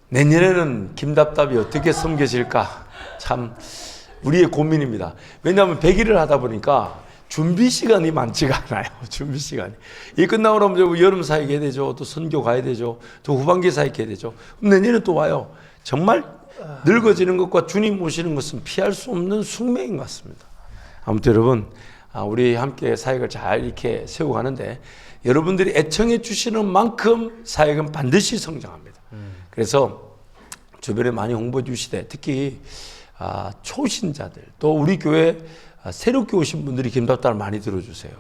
내년에는 김답답이 어떻게 섬겨질까 참 우리의 고민입니다. 왜냐하면 100일을 하다 보니까 준비 시간이 많지가 않아요. 준비 시간이. 이 끝나고 나면 여름 사역해야 해야 되죠. 또 선교 가야 되죠. 또 후반기 사역해야 되죠. 그럼 내년에 또 와요. 정말 늙어지는 것과 주님 모시는 것은 피할 수 없는 숙명인 것 같습니다. 아무튼 여러분, 우리 함께 사역을 잘 이렇게 세워가는데 여러분들이 애청해 주시는 만큼 사역은 반드시 성장합니다. 그래서 주변에 많이 홍보해 주시되 특히 초신자들 또 우리 교회 새롭게 오신 분들이 김답답을 많이 들어주세요.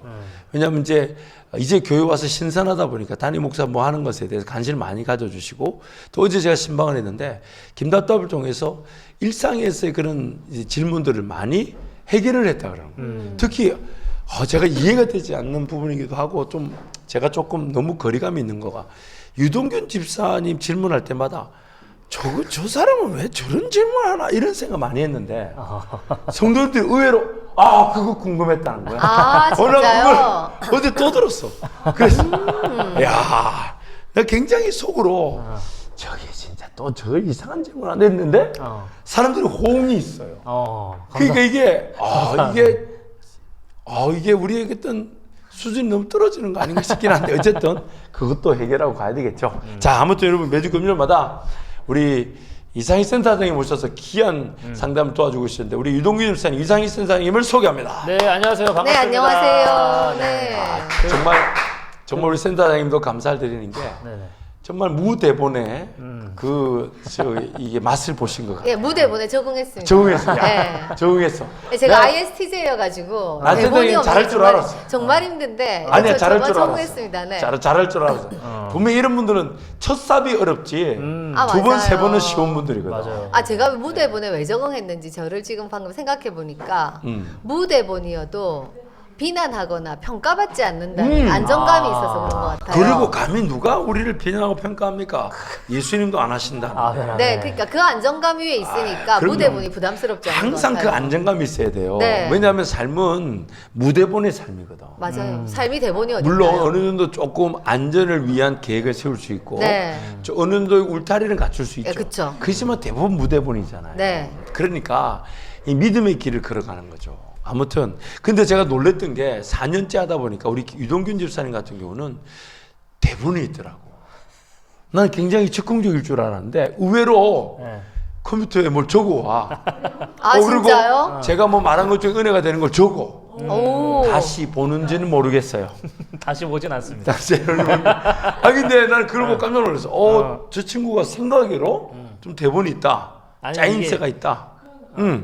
왜냐하면 이제 교회 와서 신선하다 보니까 담임 목사 뭐 하는 것에 대해서 관심을 많이 가져주시고 또 어제 제가 신방을 했는데 김답답을 통해서 일상에서의 그런 질문들을 많이 해결을 했다 그러는 거예요. 특히 제가 이해가 되지 않는 부분이기도 하고 좀 제가 조금 너무 거리감이 있는 거가 유동균 집사님 질문할 때마다 저 사람은 왜 저런 질문을 하나 이런 생각 많이 했는데 성도들이 의외로 그거 궁금했다는 거야. 진짜요? 그걸 어제 또 들었어. 그래서 야, 나 굉장히 속으로 저게 진짜 또 저 이상한 질문 안 했는데 사람들이 호응이 있어요. 그러니까 이게 우리에게 어떤 수준이 너무 떨어지는 거 아닌가 싶긴 한데 어쨌든 그것도 해결하고 가야 되겠죠. 자, 아무튼 여러분 매주 금요일마다 우리 이상희 센터장님 모셔서 귀한 상담을 도와주고 계시는데 우리 유동균 집사님 이상희 센터장님을 소개합니다. 네, 안녕하세요. 반갑습니다. 네, 안녕하세요. 네. 정말 우리 센터장님도 감사를 드리는 게 정말 무대본에 이게 맛을 보신 것 같아요. 예, 무대본에 적응했습니다. 적응했습니다. 네. 적응했어. 제가 ISTJ여가지고 난 대본이 선생님 잘할 줄 알았어. 정말 힘든데 아니야, 잘할 줄 알았어. 적응했습니다. 네. 잘할 줄 알았어. 분명히 이런 분들은 첫 삽이 어렵지 두 번, 세 번은 쉬운 분들이거든. 맞아요. 제가 무대본에 왜 적응했는지 저를 지금 방금 생각해 보니까 무대본이어도 비난하거나 평가받지 않는다는 안정감이 있어서 그런 것 같아요. 그리고 감히 누가 우리를 비난하고 평가합니까? 예수님도 안 하신다. 네, 그러니까 그 안정감 위에 있으니까 그럼요. 무대본이 부담스럽지 않은 것 항상 같아요. 그 안정감이 있어야 돼요. 네. 왜냐하면 삶은 무대본의 삶이거든. 맞아요. 삶이 대본이 어딘가요? 물론 어느 정도 조금 안전을 위한 계획을 세울 수 있고 네. 어느 정도 울타리는 갖출 수 있죠. 네, 그쵸. 그렇지만 대부분 무대본이잖아요. 네. 그러니까 이 믿음의 길을 걸어가는 거죠. 아무튼 근데 제가 놀랬던 게 4년째 하다 보니까 우리 유동균 집사님 같은 경우는 대본이 있더라고. 난 굉장히 즉흥적일 줄 알았는데 의외로 컴퓨터에 뭘 적어와. 그리고 진짜요? 제가 뭐 말한 것 중에 은혜가 되는 걸 적어. 오. 다시 보는지는 모르겠어요. 다시 보진 않습니다. 근데 난 그걸 보고 깜짝 놀랐어. 저 친구가 생각으로 좀 대본이 있다. 아니, 짜임새가 있다.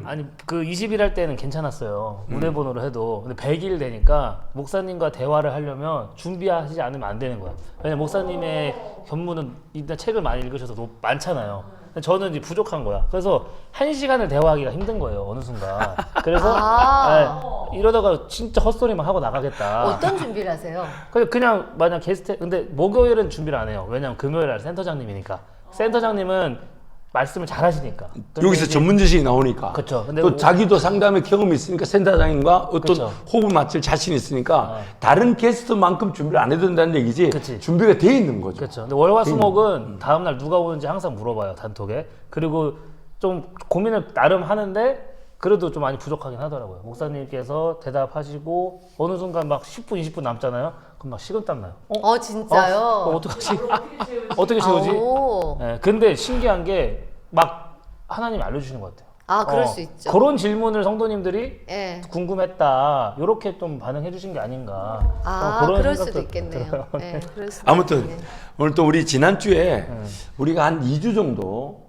아니 그 20일 할 때는 괜찮았어요. 무대본으로 해도. 근데 100일 되니까 목사님과 대화를 하려면 준비하지 않으면 안 되는 거야. 왜냐면 목사님의 견문은 일단 책을 많이 읽으셔서 너무 많잖아요. 근데 저는 이제 부족한 거야. 그래서 1시간을 대화하기가 힘든 거예요. 어느 순간. 그래서 이러다가 진짜 헛소리만 하고 나가겠다. 어떤 준비를 하세요? 그냥 만약 게스트 근데 목요일은 준비를 안 해요. 왜냐면 금요일날 센터장님이니까. 센터장님은 말씀을 잘 하시니까. 여기서 전문 지식이 나오니까. 그쵸. 근데 또 자기도 상담의 경험이 있으니까 센터장님과 어떤 그쵸. 호흡을 맞출 자신이 있으니까 다른 게스트만큼 준비를 안 해도 된다는 얘기지. 그치. 준비가 돼 있는 거죠. 그렇죠. 근데 월화수목은 다음날 누가 오는지 항상 물어봐요, 단톡에. 그리고 좀 고민을 나름 하는데 그래도 좀 많이 부족하긴 하더라고요. 목사님께서 대답하시고 어느 순간 막 10분, 20분 남잖아요. 그럼 막 식은땀 나요. 진짜요? 어떡하지? 어떻게 채우지? 네, 근데 신기한 게 막 하나님이 알려주시는 것 같아요. 그럴 수 있죠. 그런 질문을 성도님들이 예. 궁금했다. 이렇게 좀 반응해 주신 게 아닌가. 그럴 수도 있겠네요. 네, 그럴 수도 아무튼 있겠네요. 오늘 또 우리 지난주에 우리가 한 2주 정도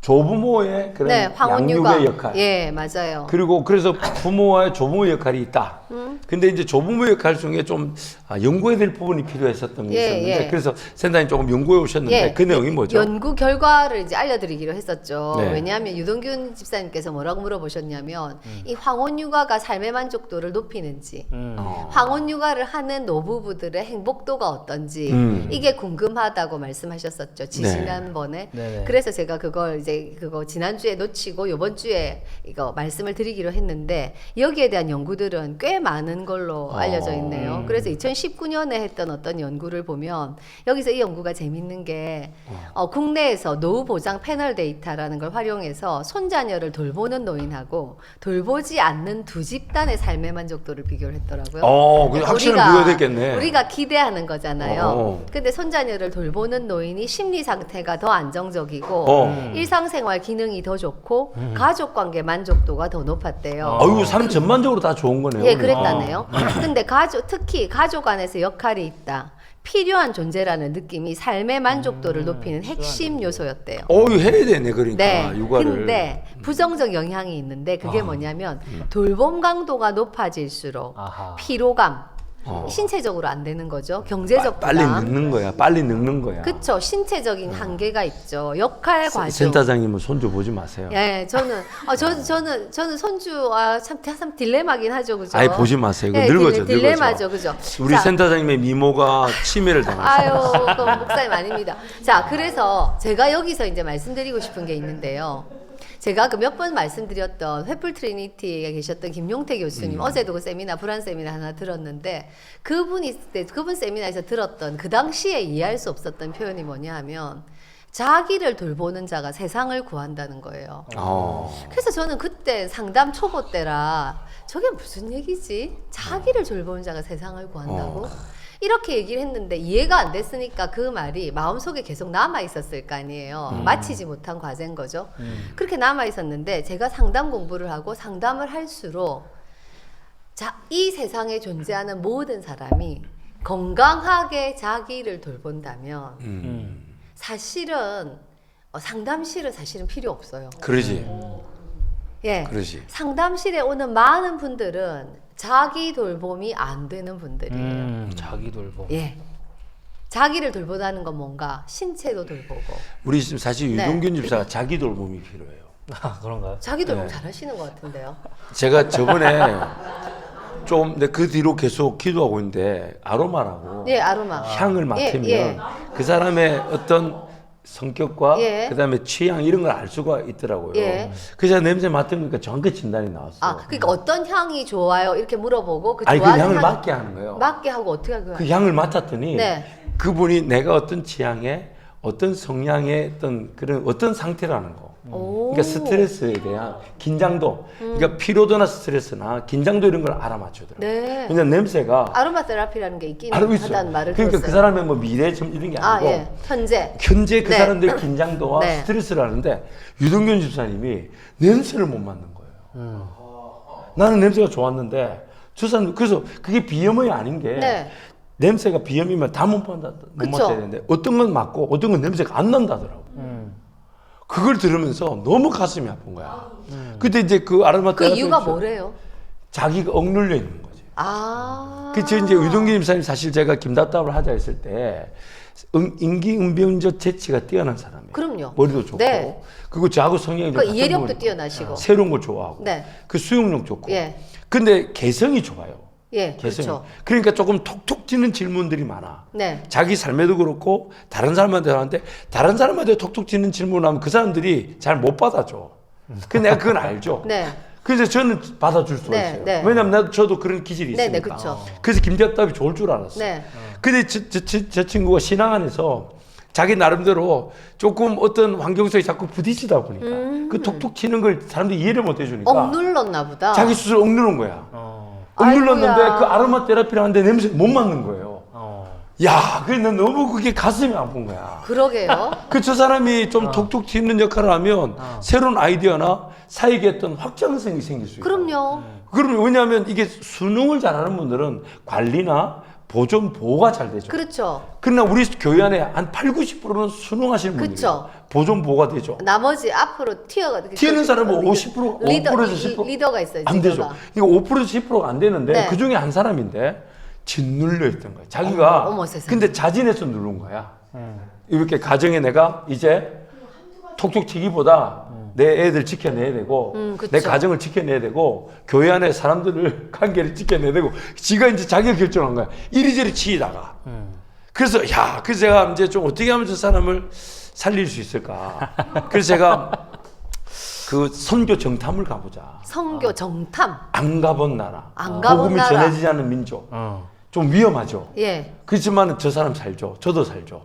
조부모의 그런 양육의 역할. 예, 맞아요. 그리고 그래서 부모와의 조부모의 역할이 있다. 근데 이제 조부모 역할 중에 좀 연구해야 될 부분이 필요했었던 게 있었는데 그래서 센터님 조금 연구해 오셨는데 그 내용이 뭐죠? 연구 결과를 이제 알려드리기로 했었죠. 네. 왜냐하면 유동균 집사님께서 뭐라고 물어보셨냐면 이 황혼 육아가 삶의 만족도를 높이는지, 황혼 육아를 하는 노부부들의 행복도가 어떤지 이게 궁금하다고 말씀하셨었죠. 지난번에. 네네. 그래서 제가 그걸 이제 이제 그거 지난주에 놓치고 요번 주에 이거 말씀을 드리기로 했는데 여기에 대한 연구들은 꽤 많은 걸로 알려져 있네요. 그래서 2019년에 했던 어떤 연구를 보면 여기서 이 연구가 재밌는 게 국내에서 노후 보장 패널 데이터라는 걸 활용해서 손자녀를 돌보는 노인하고 돌보지 않는 두 집단의 삶의 만족도를 비교를 했더라고요. 그 확실히 부여됐겠네. 우리가 기대하는 거잖아요. 근데 손자녀를 돌보는 노인이 심리 상태가 더 안정적이고 일상생활 기능이 더 좋고 가족 관계 만족도가 더 높았대요. 아유, 사람 전반적으로 다 좋은 거네요. 예, 그랬다네요. 근데 특히 가족 안에서 역할이 있다. 필요한 존재라는 느낌이 삶의 만족도를 높이는 핵심 요소였대요. 이거 해야 되네, 그러니까 네. 육아를. 근데 부정적 영향이 있는데 그게 뭐냐면 돌봄 강도가 높아질수록 아하. 피로감, 신체적으로 안 되는 거죠. 경제적 빨리 부담. 늙는 거야. 빨리 늙는 거야. 그쵸. 신체적인 한계가 있죠. 역할 과정. 센터장님은 손주 보지 마세요. 예, 저는 손주 참 딜레마긴 하죠, 그죠? 아예 보지 마세요. 이거 예, 늙어져, 딜레마죠, 그죠? 우리 자, 센터장님의 미모가 치매를 당했어요. 아유, 그건 목사님 아닙니다. 자, 그래서 제가 여기서 이제 말씀드리고 싶은 게 있는데요. 제가 그 몇 번 말씀드렸던 횃불 트리니티에 계셨던 김용태 교수님, 어제도 그 세미나, 불안 세미나 하나 들었는데, 그분 세미나에서 들었던 그 당시에 이해할 수 없었던 표현이 뭐냐 하면, 자기를 돌보는 자가 세상을 구한다는 거예요. 그래서 저는 그때 상담 초보 때라, 저게 무슨 얘기지? 자기를 돌보는 자가 세상을 구한다고? 이렇게 얘기를 했는데 이해가 안 됐으니까 그 말이 마음속에 계속 남아 있었을 거 아니에요. 마치지 못한 과제인 거죠. 그렇게 남아 있었는데 제가 상담 공부를 하고 상담을 할수록 이 세상에 존재하는 모든 사람이 건강하게 자기를 돌본다면 사실은 상담실은 사실은 필요 없어요. 그러지. 예. 그러지. 상담실에 오는 많은 분들은 자기 돌봄이 안 되는 분들이에요. 자기 돌봄. 예. 자기를 돌보다는 건 뭔가 신체도 돌보고. 우리 지금 사실 유동균 집사가 자기 돌봄이 필요해요. 아, 그런가요? 자기 돌봄 잘하시는 것 같은데요. 제가 저번에 좀 그 뒤로 계속 기도하고 있는데 아로마라고 예, 아로마. 향을 맡으면 예. 그 사람의 어떤 성격과 예. 그다음에 취향 이런 걸 알 수가 있더라고요. 예. 그래서 제가 냄새 맡으니까 정확히 진단이 나왔어요. 그러니까 어떤 향이 좋아요? 이렇게 물어보고 그 아니 그 좋아하는 향을 향 맡게 하는 거예요. 맡게 하고 어떻게 하고요? 그 향을 맡았더니 네. 그분이 내가 어떤 취향에 어떤 성향의 어떤 어떤 상태라는 거. 오. 그러니까 스트레스에 대한 긴장도, 그러니까 피로도나 스트레스나 긴장도 이런 걸 알아맞추더라고요. 네. 왜냐면 냄새가 아로마 테라피라는 게 있긴 알고 있어요. 하다는 말을 그러니까 들었어요. 그 사람의 뭐 미래 점 이런 게 아니고 예. 현재. 현재 그 네. 사람들의 긴장도와 네. 스트레스를 하는데 유동균 집사님이 냄새를 못 맡는 거예요. 나는 냄새가 좋았는데 저 사람 그래서 그게 비염이 아닌 게 네. 냄새가 비염이면 다 못 맡아야 되는데 어떤 건 맡고 어떤 건 냄새가 안 난다더라고. 그걸 들으면서 너무 가슴이 아픈 거야. 그때 이제 그 아로마 그 테라피 이유가 뭐래요? 자기가 억눌려 있는 거지. 아. 이제 유동균 집사님 사실 제가 김답답을 하자 했을 때 임기응변적 재치가 뛰어난 사람이에요. 그럼요. 머리도 좋고 네. 그리고 저하고 성향이 그 같은 이해력도 분이고 뛰어나시고. 새로운 걸 좋아하고 네. 그 수용력 좋고 예. 근데 개성이 좋아요. 예. 개성이. 그렇죠. 그러니까 조금 톡톡 튀는 질문들이 많아. 네. 자기 삶에도 그렇고 다른 사람한테 하는데 다른 사람한테 톡톡 튀는 질문하면 그 사람들이 잘 못 받아줘. 근데 내가 그건 알죠. 네. 그래서 저는 받아줄 수가 네, 있어요. 네. 왜냐면 저도 그런 기질이 네, 있으니까. 네, 그렇죠. 그래서 김대답이 좋을 줄 알았어요. 네. 근데 저 친구가 신앙 안에서 자기 나름대로 조금 어떤 환경 속에 자꾸 부딪히다 보니까 그 톡톡 튀는 걸 사람들이 이해를 못 해주니까 억눌렀나 보다. 자기 스스로 억누른 거야. 억눌렀는데 아이고야. 그 아로마 테라피를 하는데 냄새 못 맡는 거예요. 야, 그래 난 너무 그게 가슴이 아픈 거야. 그러게요. 그 저 사람이 좀 톡톡 튀는 역할을 하면 새로운 아이디어나 사익의 어떤 확장성이 생길 수 있어요. 그럼요. 그러면 왜냐하면 이게 수능을 잘하는 분들은 관리나 보존 보호가 잘 되죠. 그렇죠. 그러나 우리 교회 안에 한 8, 90%는 수능하시는 분들이에요. 그쵸. 보존 보호가 되죠. 나머지 앞으로 튀는 사람은 50%, 5%에서 10%. 리더가 있어요. 안 되죠. 이거 5%에서 10%가 안 되는데 네. 그 중에 한 사람인데 짓눌려 있던 거예요. 자기가 어머, 세상에. 근데 자진해서 누른 거야. 이렇게 가정에 내가 이제 톡톡 튀기보다 내 애들 지켜내야 되고 그쵸. 내 가정을 지켜내야 되고 교회 안에 사람들을 관계를 지켜내야 되고 지가 이제 자기가 결정한 거야. 이리저리 치이다가 그래서 제가 이제 좀 어떻게 하면 저 사람을 살릴 수 있을까. 그래서 제가 그 선교 정탐을 가보자. 선교 정탐. 안 가본 나라. 안 가본 복음이 나라. 전해지지 않은 민족. 좀 위험하죠. 예. 그렇지만 저 사람 살죠. 저도 살죠.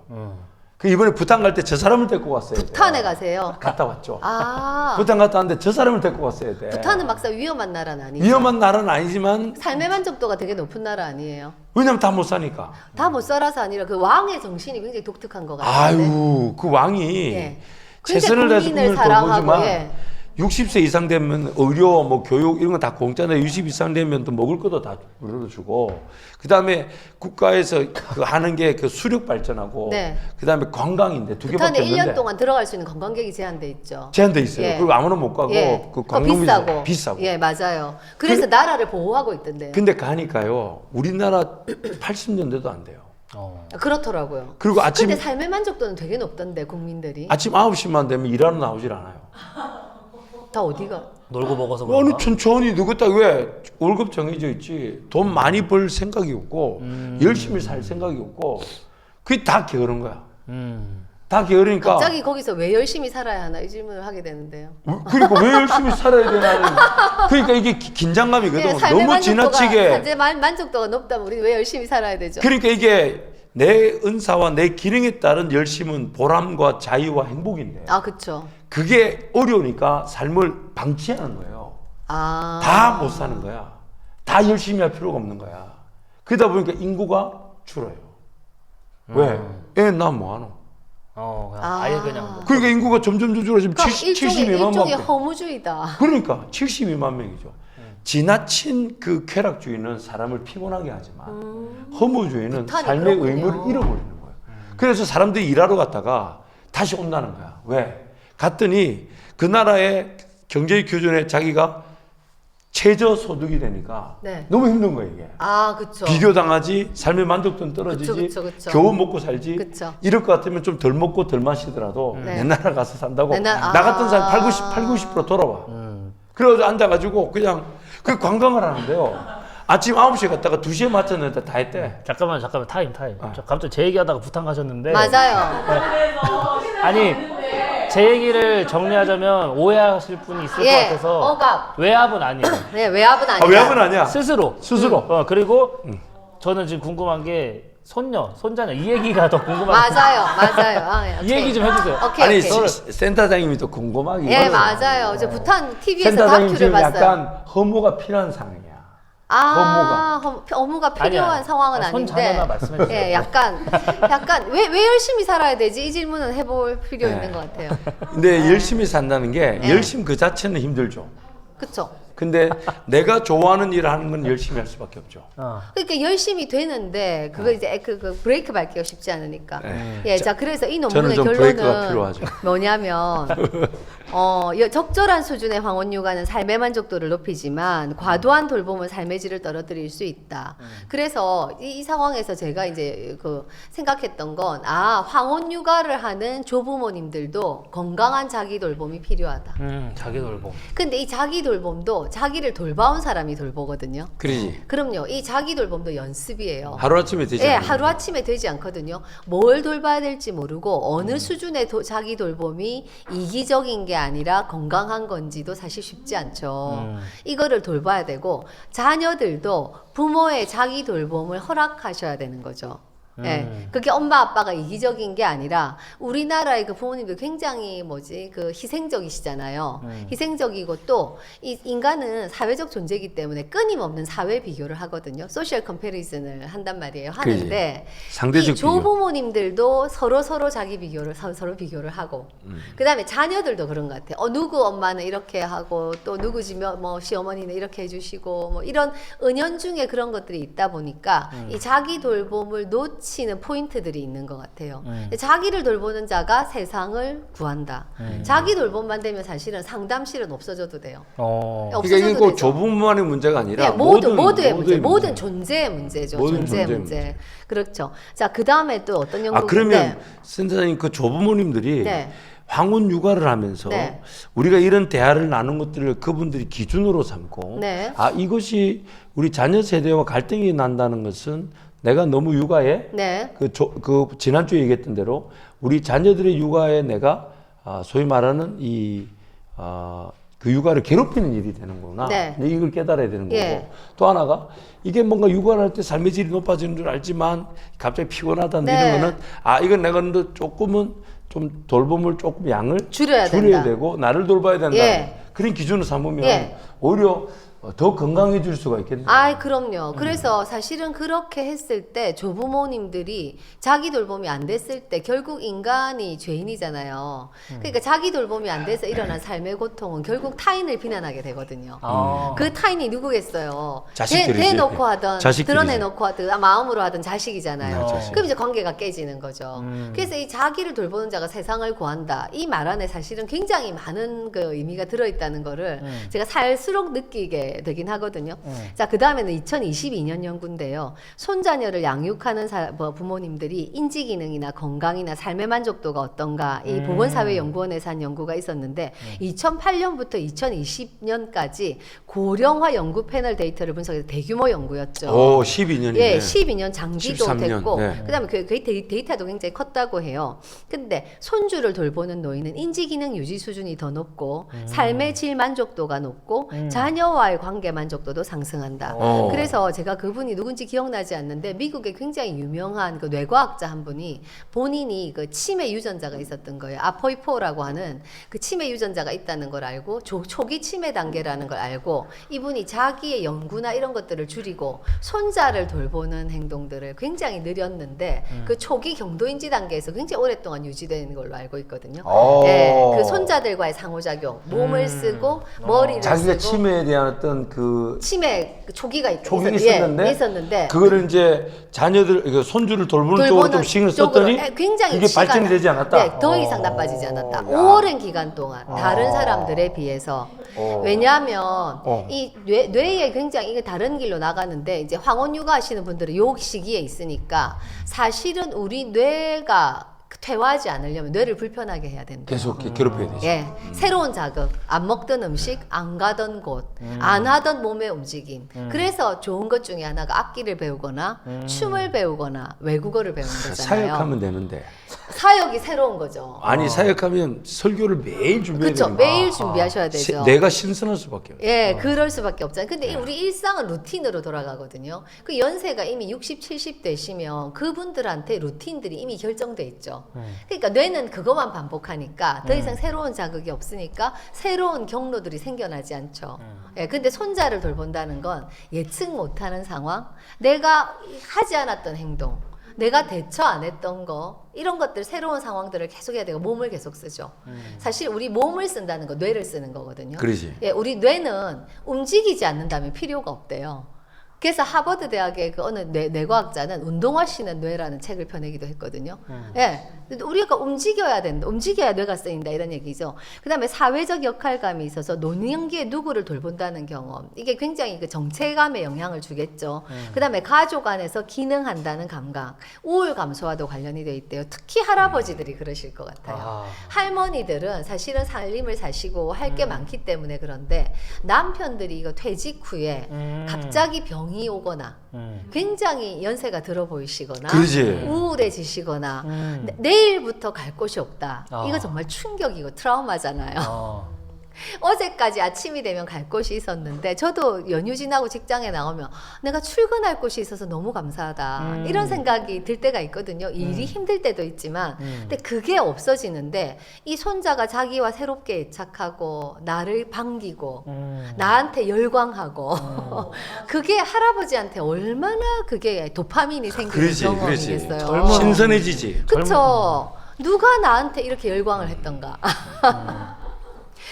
그 이번에 부탄 갈 때 저 사람을 데리고 갔어요. 부탄에 가세요. 갔다 왔죠. 아. 부탄 갔다 왔는데 저 사람을 데리고 갔어야 돼. 부탄은 막상 위험한 나라는 아니죠. 위험한 나라는 아니지만 삶의 만족도가 되게 높은 나라 아니에요. 왜냐면 다 못 사니까. 다 못 살아서 아니라 그 왕의 정신이 굉장히 독특한 것 같아요. 아유, 그 왕이 예. 최선을 다해서 국민을 국민을 사랑하고, 돌보지만 예. 60세 이상 되면 의료, 뭐 교육 이런 거 다 공짜인데 60 이상 되면 또 먹을 것도 다 무료로 주고 그 다음에 국가에서 그 하는 게 그 수력 발전하고 네. 그 다음에 관광인데 두 개밖에 부탄에 1년 없는데 동안 들어갈 수 있는 관광객이 제한돼 있죠. 제한돼 있어요. 예. 그리고 아무나 못 가고 예. 그 그거 관광비 비싸고. 예, 맞아요. 그래서 나라를 보호하고 있던데요. 근데 가니까요 우리나라 80년대도 안 돼요. 그렇더라고요. 그리고 아침 근데 삶의 만족도는 되게 높던데 국민들이. 아침 9시만 되면 일하러 나오질 않아요. 다 어디가? 놀고 먹어서 어느 그런가? 천천히 누구 딱 왜 월급 정해져 있지 돈 많이 벌 생각이 없고 열심히 살 생각이 없고 그게 다 게으른 거야. 다 게으르니까 갑자기 거기서 왜 열심히 살아야 하나 이 질문을 하게 되는데요. 그러니까 왜 열심히 살아야 되나는 그러니까 이게 긴장감이거든. 네, 삶의 너무 만족도가, 지나치게 삶의 만족도가 높다면 우리 왜 열심히 살아야 되죠? 그러니까 이게 내 은사와 내 기능에 따른 열심은 보람과 자유와 행복인데 아, 그렇죠. 그게 어려우니까 삶을 방치하는 거예요. 아. 다 못 사는 거야. 다 열심히 할 필요가 없는 거야. 그러다 보니까 인구가 줄어요. 왜? 나 뭐하노? 그냥 아예 그냥 뭐. 그러니까 인구가 점점 줄어 지금 그러니까 72만 일종의 명. 허무주의다. 그러니까 72만 명이죠. 지나친 그 쾌락주의는 사람을 피곤하게 하지만 허무주의는 부탄이 삶의 그렇군요. 의무를 잃어버리는 거예요. 그래서 사람들이 일하러 갔다가 다시 온다는 거야. 왜? 갔더니 그 나라의 경제 기준에 자기가 최저 소득이 되니까 네. 너무 힘든 거예요 이게. 아, 그렇죠. 비교당하지, 삶의 만족도는 떨어지지, 그쵸. 겨우 먹고 살지. 그쵸. 이럴 것 같으면 좀 덜 먹고 덜 마시더라도 네. 내 나라 가서 산다고 내 나라- 나 같은 사람 아. 80, 90% 돌아와. 그래가지고 앉아가지고 그냥 그 관광을 하는데요. 아침 9시에 갔다가 2시에 맞췄는데 다 했대. 잠깐만 타임. 저 갑자기 제 얘기하다가 부탄 가셨는데. 맞아요. 아니 제 얘기를 정리하자면 오해하실 분이 있을 것 예. 같아서 억압. 외압은 아니에요. 네, 외압은 아니다. 외압은 아니야. 스스로. 그리고 저는 지금 궁금한 게 손자녀 이 얘기가 더 궁금한 맞아요. 아, 예, 이 오케이. 얘기 좀 해주세요. 오케이. 아니 오케이. 센터장님이 또 궁금하게. 예, 맞아요. 저 부탄 TV에서 센터장님 다큐를 지금 봤어요. 약간 허무가 필요한 상황이야. 업무가 필요한 아니야. 상황은 손자녀나 아닌데. 말씀해 주세요. 예, 약간 왜 열심히 살아야 되지? 이 질문은 해볼 필요 네. 있는 것 같아요. 근데 열심히 산다는 게 네. 열심 그 자체는 힘들죠. 그렇죠. 근데 내가 좋아하는 일을 하는 건 열심히 할 수밖에 없죠. 그러니까 열심히 되는데 그거 이제 그 브레이크 밟기가 쉽지 않으니까. 네. 예, 자 그래서 이 저는 논문의 좀 브레이크가 결론은 필요하죠. 뭐냐면 적절한 수준의 황혼 육아는 삶의 만족도를 높이지만 과도한 돌봄은 삶의 질을 떨어뜨릴 수 있다. 그래서 이 상황에서 제가 이제 그 생각했던 건 황혼 육아를 하는 조부모님들도 건강한 자기 돌봄이 필요하다. 자기 돌봄. 근데 이 자기 돌봄도 자기를 돌봐온 사람이 돌보거든요. 그러지. 그럼요. 이 자기 돌봄도 연습이에요. 하루아침에 되지 예, 않아요. 하루아침에 되지 않거든요. 뭘 돌봐야 될지 모르고 어느 수준의 자기 돌봄이 이기적인 게 아니라 건강한 건지도 사실 쉽지 않죠. 이거를 돌봐야 되고 자녀들도 부모의 자기 돌봄을 허락하셔야 되는 거죠. 예, 그게 엄마 아빠가 이기적인 게 아니라 우리나라의 그 부모님들 굉장히 그 희생적이시잖아요. 희생적이고 또 이 인간은 사회적 존재이기 때문에 끊임없는 사회 비교를 하거든요. 소셜 컴패리즌을 한단 말이에요. 하는데 상대적 이 조부모님들도 서로 자기 비교를 서로 비교를 하고 그다음에 자녀들도 그런 것 같아요. 누구 엄마는 이렇게 하고 또 누구 시어머니는 이렇게 해주시고 뭐 이런 은연중에 그런 것들이 있다 보니까 이 자기 돌봄을 놓치는 포인트들이 있는 것 같아요. 자기를 돌보는 자가 세상을 구한다. 자기 돌봄만 되면 사실은 상담실은 없어져도 돼요. 그러니까 이게 꼭 조부모만의 문제가 아니라 네, 모두의 문제, 문제. 모든 존재의 문제죠. 모든 존재의 존재의 문제. 그렇죠. 자, 그 다음에 또 어떤 연구? 그러면 센터장님 그 조부모님들이 네. 황혼 육아를 하면서 네. 우리가 이런 대화를 나눈 것들을 그분들이 기준으로 삼고 네. 이것이 우리 자녀 세대와 갈등이 난다는 것은 내가 너무 육아에 네. 그 지난주에 얘기했던 대로 우리 자녀들의 육아에 내가 소위 말하는 이 그 육아를 괴롭히는 일이 되는구나. 네. 이제 이걸 깨달아야 되는 거고. 예. 또 하나가 이게 뭔가 육아를 할 때 삶의 질이 높아지는 줄 알지만 갑자기 피곤하다 네. 이런 거는 이건 내가 너 조금은 좀 돌봄을 조금 양을 줄여야 된다. 되고 나를 돌봐야 된다. 예. 그런 기준을 삼으면 예. 오히려 더 건강해질 수가 있겠네요. 그럼요. 그래서 사실은 그렇게 했을 때 조부모님들이 자기 돌봄이 안 됐을 때 결국 인간이 죄인이잖아요. 그러니까 자기 돌봄이 안 돼서 일어난 삶의 고통은 결국 타인을 비난하게 되거든요. 그 타인이 누구겠어요? 자식들이지. 대놓고 하든 자식들이지. 드러내놓고 하든 마음으로 하든 자식이잖아요. 네, 자식. 그럼 이제 관계가 깨지는 거죠. 그래서 이 자기를 돌보는 자가 세상을 구한다. 이 말 안에 사실은 굉장히 많은 그 의미가 들어있다는 거를 제가 살수록 느끼게 되긴 하거든요. 자, 그 다음에는 2022년 연구인데요. 손자녀를 양육하는 부모님들이 인지 기능이나 건강이나 삶의 만족도가 어떤가 이 보건사회연구원에서 한 연구가 있었는데 2008년부터 2020년까지 고령화 연구 패널 데이터를 분석해서 대규모 연구였죠. 12년이네. 예, 12년 장기도 13년, 됐고, 네. 그다음에 그 데이터도 굉장히 컸다고 해요. 근데 손주를 돌보는 노인은 인지 기능 유지 수준이 더 높고, 삶의 질 만족도가 높고, 자녀와의 관계 만족도도 상승한다. 그래서 제가 그분이 누군지 기억나지 않는데 미국에 굉장히 유명한 그 뇌과학자 한 분이 본인이 그 치매 유전자가 있었던 거예요. 아포이포라고 하는 그 치매 유전자가 있다는 걸 알고 초기 치매 단계라는 걸 알고 이분이 자기의 연구나 이런 것들을 줄이고 손자를 돌보는 행동들을 굉장히 늘렸는데 그 초기 경도인지 단계에서 굉장히 오랫동안 유지되는 걸로 알고 있거든요. 예, 그 손자들과의 상호작용, 몸을 쓰고 머리를 자기가 쓰고 치매에 대한 어떤 그 치매 그 초기가 있었는데, 있었는데 그거를 이제 자녀들 손주를 돌보는 쪽으로 좀 신경을 쪽으로 썼더니 굉장히 이게 발전이 되지 않았다. 네, 더 이상 나빠지지 않았다. 야. 오랜 기간 동안 다른 사람들에 비해서 왜냐하면 이 뇌에 굉장히 이게 다른 길로 나가는데 이제 황혼 육아하시는 분들은 요 시기에 있으니까 사실은 우리 뇌가 퇴화하지 않으려면 뇌를 불편하게 해야 된다. 계속 괴롭혀야 되지. 예, 새로운 자극, 안 먹던 음식, 안 가던 곳, 안 하던 몸의 움직임. 그래서 좋은 것 중에 하나가 악기를 배우거나 춤을 배우거나 외국어를 배우는 거잖아요. 사역하면 되는데. 사역이 새로운 거죠. 아니 사역하면 설교를 매일 준비해야 그렇죠. 되는 거야. 매일 준비하셔야 되죠. 내가 신선할 수밖에 없어. 예, 그럴 수밖에 없잖아요. 근데 우리 일상은 루틴으로 돌아가거든요. 그 연세가 이미 60, 70 되시면 그분들한테 루틴들이 이미 결정돼 있죠. 그러니까 뇌는 그것만 반복하니까 더 이상 새로운 자극이 없으니까 새로운 경로들이 생겨나지 않죠. 예, 근데 손자를 돌본다는 건 예측 못하는 상황, 내가 하지 않았던 행동, 내가 대처 안 했던 거 이런 것들 새로운 상황들을 계속 해야 되고 몸을 계속 쓰죠. 사실 우리 몸을 쓴다는 거 뇌를 쓰는 거거든요. 그러지. 예, 우리 뇌는 움직이지 않는다면 필요가 없대요. 그래서 하버드 대학의 그 어느 뇌과학자는 운동하시는 뇌라는 책을 펴내기도 했거든요. 예. 우리가 움직여야 된다. 움직여야 뇌가 쓰인다. 이런 얘기죠. 그 다음에 사회적 역할감이 있어서 노년기에 누구를 돌본다는 경험. 이게 굉장히 그 정체감에 영향을 주겠죠. 그 다음에 가족 안에서 기능한다는 감각. 우울 감소와도 관련이 돼 있대요. 특히 할아버지들이 그러실 것 같아요. 할머니들은 사실은 살림을 사시고 할 게 많기 때문에 그런데 남편들이 이거 퇴직 후에 갑자기 병이 오거나 굉장히 연세가 들어 보이시거나 그러지. 우울해지시거나 내일부터 갈 곳이 없다. 이거 정말 충격이고 트라우마잖아요. 어제까지 아침이 되면 갈 곳이 있었는데 저도 연휴 지나고 직장에 나오면 내가 출근할 곳이 있어서 너무 감사하다 이런 생각이 들 때가 있거든요. 일이 힘들 때도 있지만 근데 그게 없어지는데 이 손자가 자기와 새롭게 애착하고 나를 반기고 나한테 열광하고 그게 할아버지한테 얼마나 그게 도파민이 생기는 경험이겠어요. 신선해지지. 그쵸. 누가 나한테 이렇게 열광을 했던가.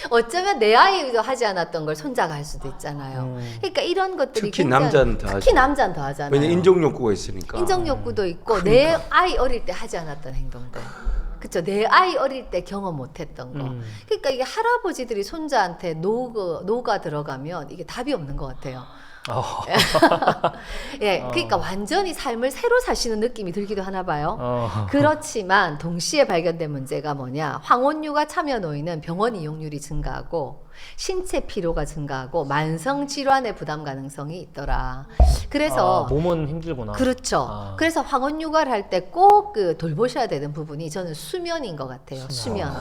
어쩌면 내 아이도 하지 않았던 걸 손자가 할 수도 있잖아요. 그러니까 이런 것들이 특히 남자는 더 특히 남자는 더 하잖아요. 왜냐 인정 욕구가 있으니까. 인정 욕구도 있고 내 아이 어릴 때 하지 않았던 행동들. 그쵸. 내 아이 어릴 때 경험 못했던 거. 그러니까 이게 할아버지들이 손자한테 녹아 들어가면 이게 답이 없는 것 같아요. 예, 그러니까 완전히 삶을 새로 사시는 느낌이 들기도 하나 봐요. 어. 그렇지만 동시에 발견된 문제가 뭐냐? 황혼유가 참여 노인은 병원 이용률이 증가하고 신체 피로가 증가하고 만성 질환의 부담 가능성이 있더라. 그래서 몸은 힘들구나. 그렇죠. 아. 그래서 황혼 육아를 할 때 꼭 그 돌보셔야 되는 부분이 저는 수면인 것 같아요. 수면.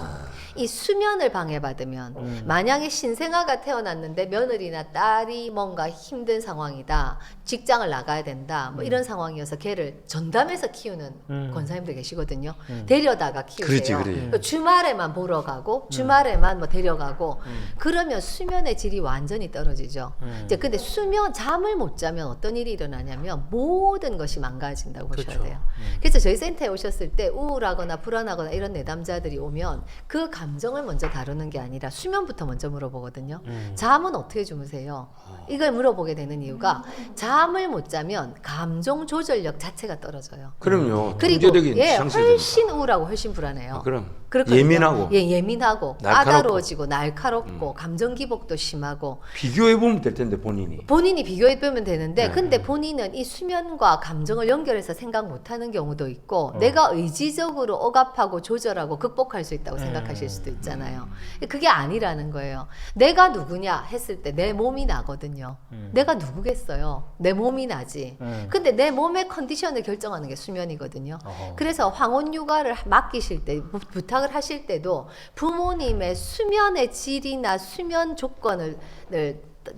이 수면을 방해받으면 만약에 신생아가 태어났는데 며느리나 딸이 뭔가 힘든 상황이다. 직장을 나가야 된다. 뭐 이런 상황이어서 걔를 전담해서 키우는 권사님들 계시거든요. 데려다가 키우세요. 그렇지, 그래. 그 주말에만 보러 가고 주말에만 뭐 데려가고 그러면 수면의 질이 완전히 떨어지죠. 이제 근데 수면 잠을 못 자면 어떤 일이 일어나냐면 모든 것이 망가진다고 보셔야 그렇죠. 돼요. 그래서 저희 센터에 오셨을 때 우울하거나 불안하거나 이런 내담자들이 오면 그 감정을 먼저 다루는 게 아니라 수면부터 먼저 물어보거든요. 잠은 어떻게 주무세요? 이걸 물어보게 되는 이유가 잠을 못 자면 감정 조절력 자체가 떨어져요. 그럼요. 그리고 통제력이 예, 상실됩니다. 훨씬 우울하고 훨씬 불안해요. 아, 그럼 그렇거든요. 예민하고 예, 예민하고 날카롭고. 까다로워지고 날카롭고 감정 기복도 심하고 비교해 보면 될 텐데 본인이 비교해 보면 되는데 네. 근데 본인은 이 수면과 감정을 연결해서 생각 못 하는 경우도 있고 내가 의지적으로 억압하고 조절하고 극복할 수 있다고 생각하실 수도 있잖아요. 그게 아니라는 거예요. 내가 누구냐 했을 때 내 몸이 나거든요. 내가 누구겠어요? 내 몸이 나지. 근데 내 몸의 컨디션을 결정하는 게 수면이거든요. 그래서 황혼 육아를 맡기실 때 부탁을 하실 때도 부모님의 수면의 질이나 수면 조건을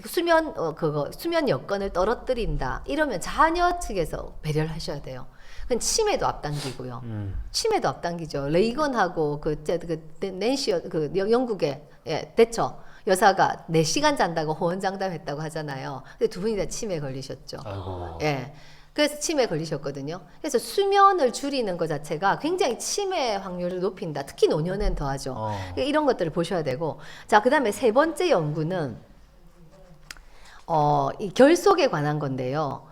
수면 여건을 떨어뜨린다 이러면 자녀 측에서 배려를 하셔야 돼요. 그건 치매도 앞당기고요. 치매도 앞당기죠. 레이건하고 낸시 영국의 대처 여사가 4시간 잔다고 호언장담했다고 하잖아요. 근데 두 분이 다 치매에 걸리셨죠. 아이고. 예. 그래서 치매에 걸리셨거든요. 그래서 수면을 줄이는 것 자체가 굉장히 치매 확률을 높인다. 특히 노년엔 더하죠. 그러니까 이런 것들을 보셔야 되고. 자, 그 다음에 세 번째 연구는, 이 결속에 관한 건데요.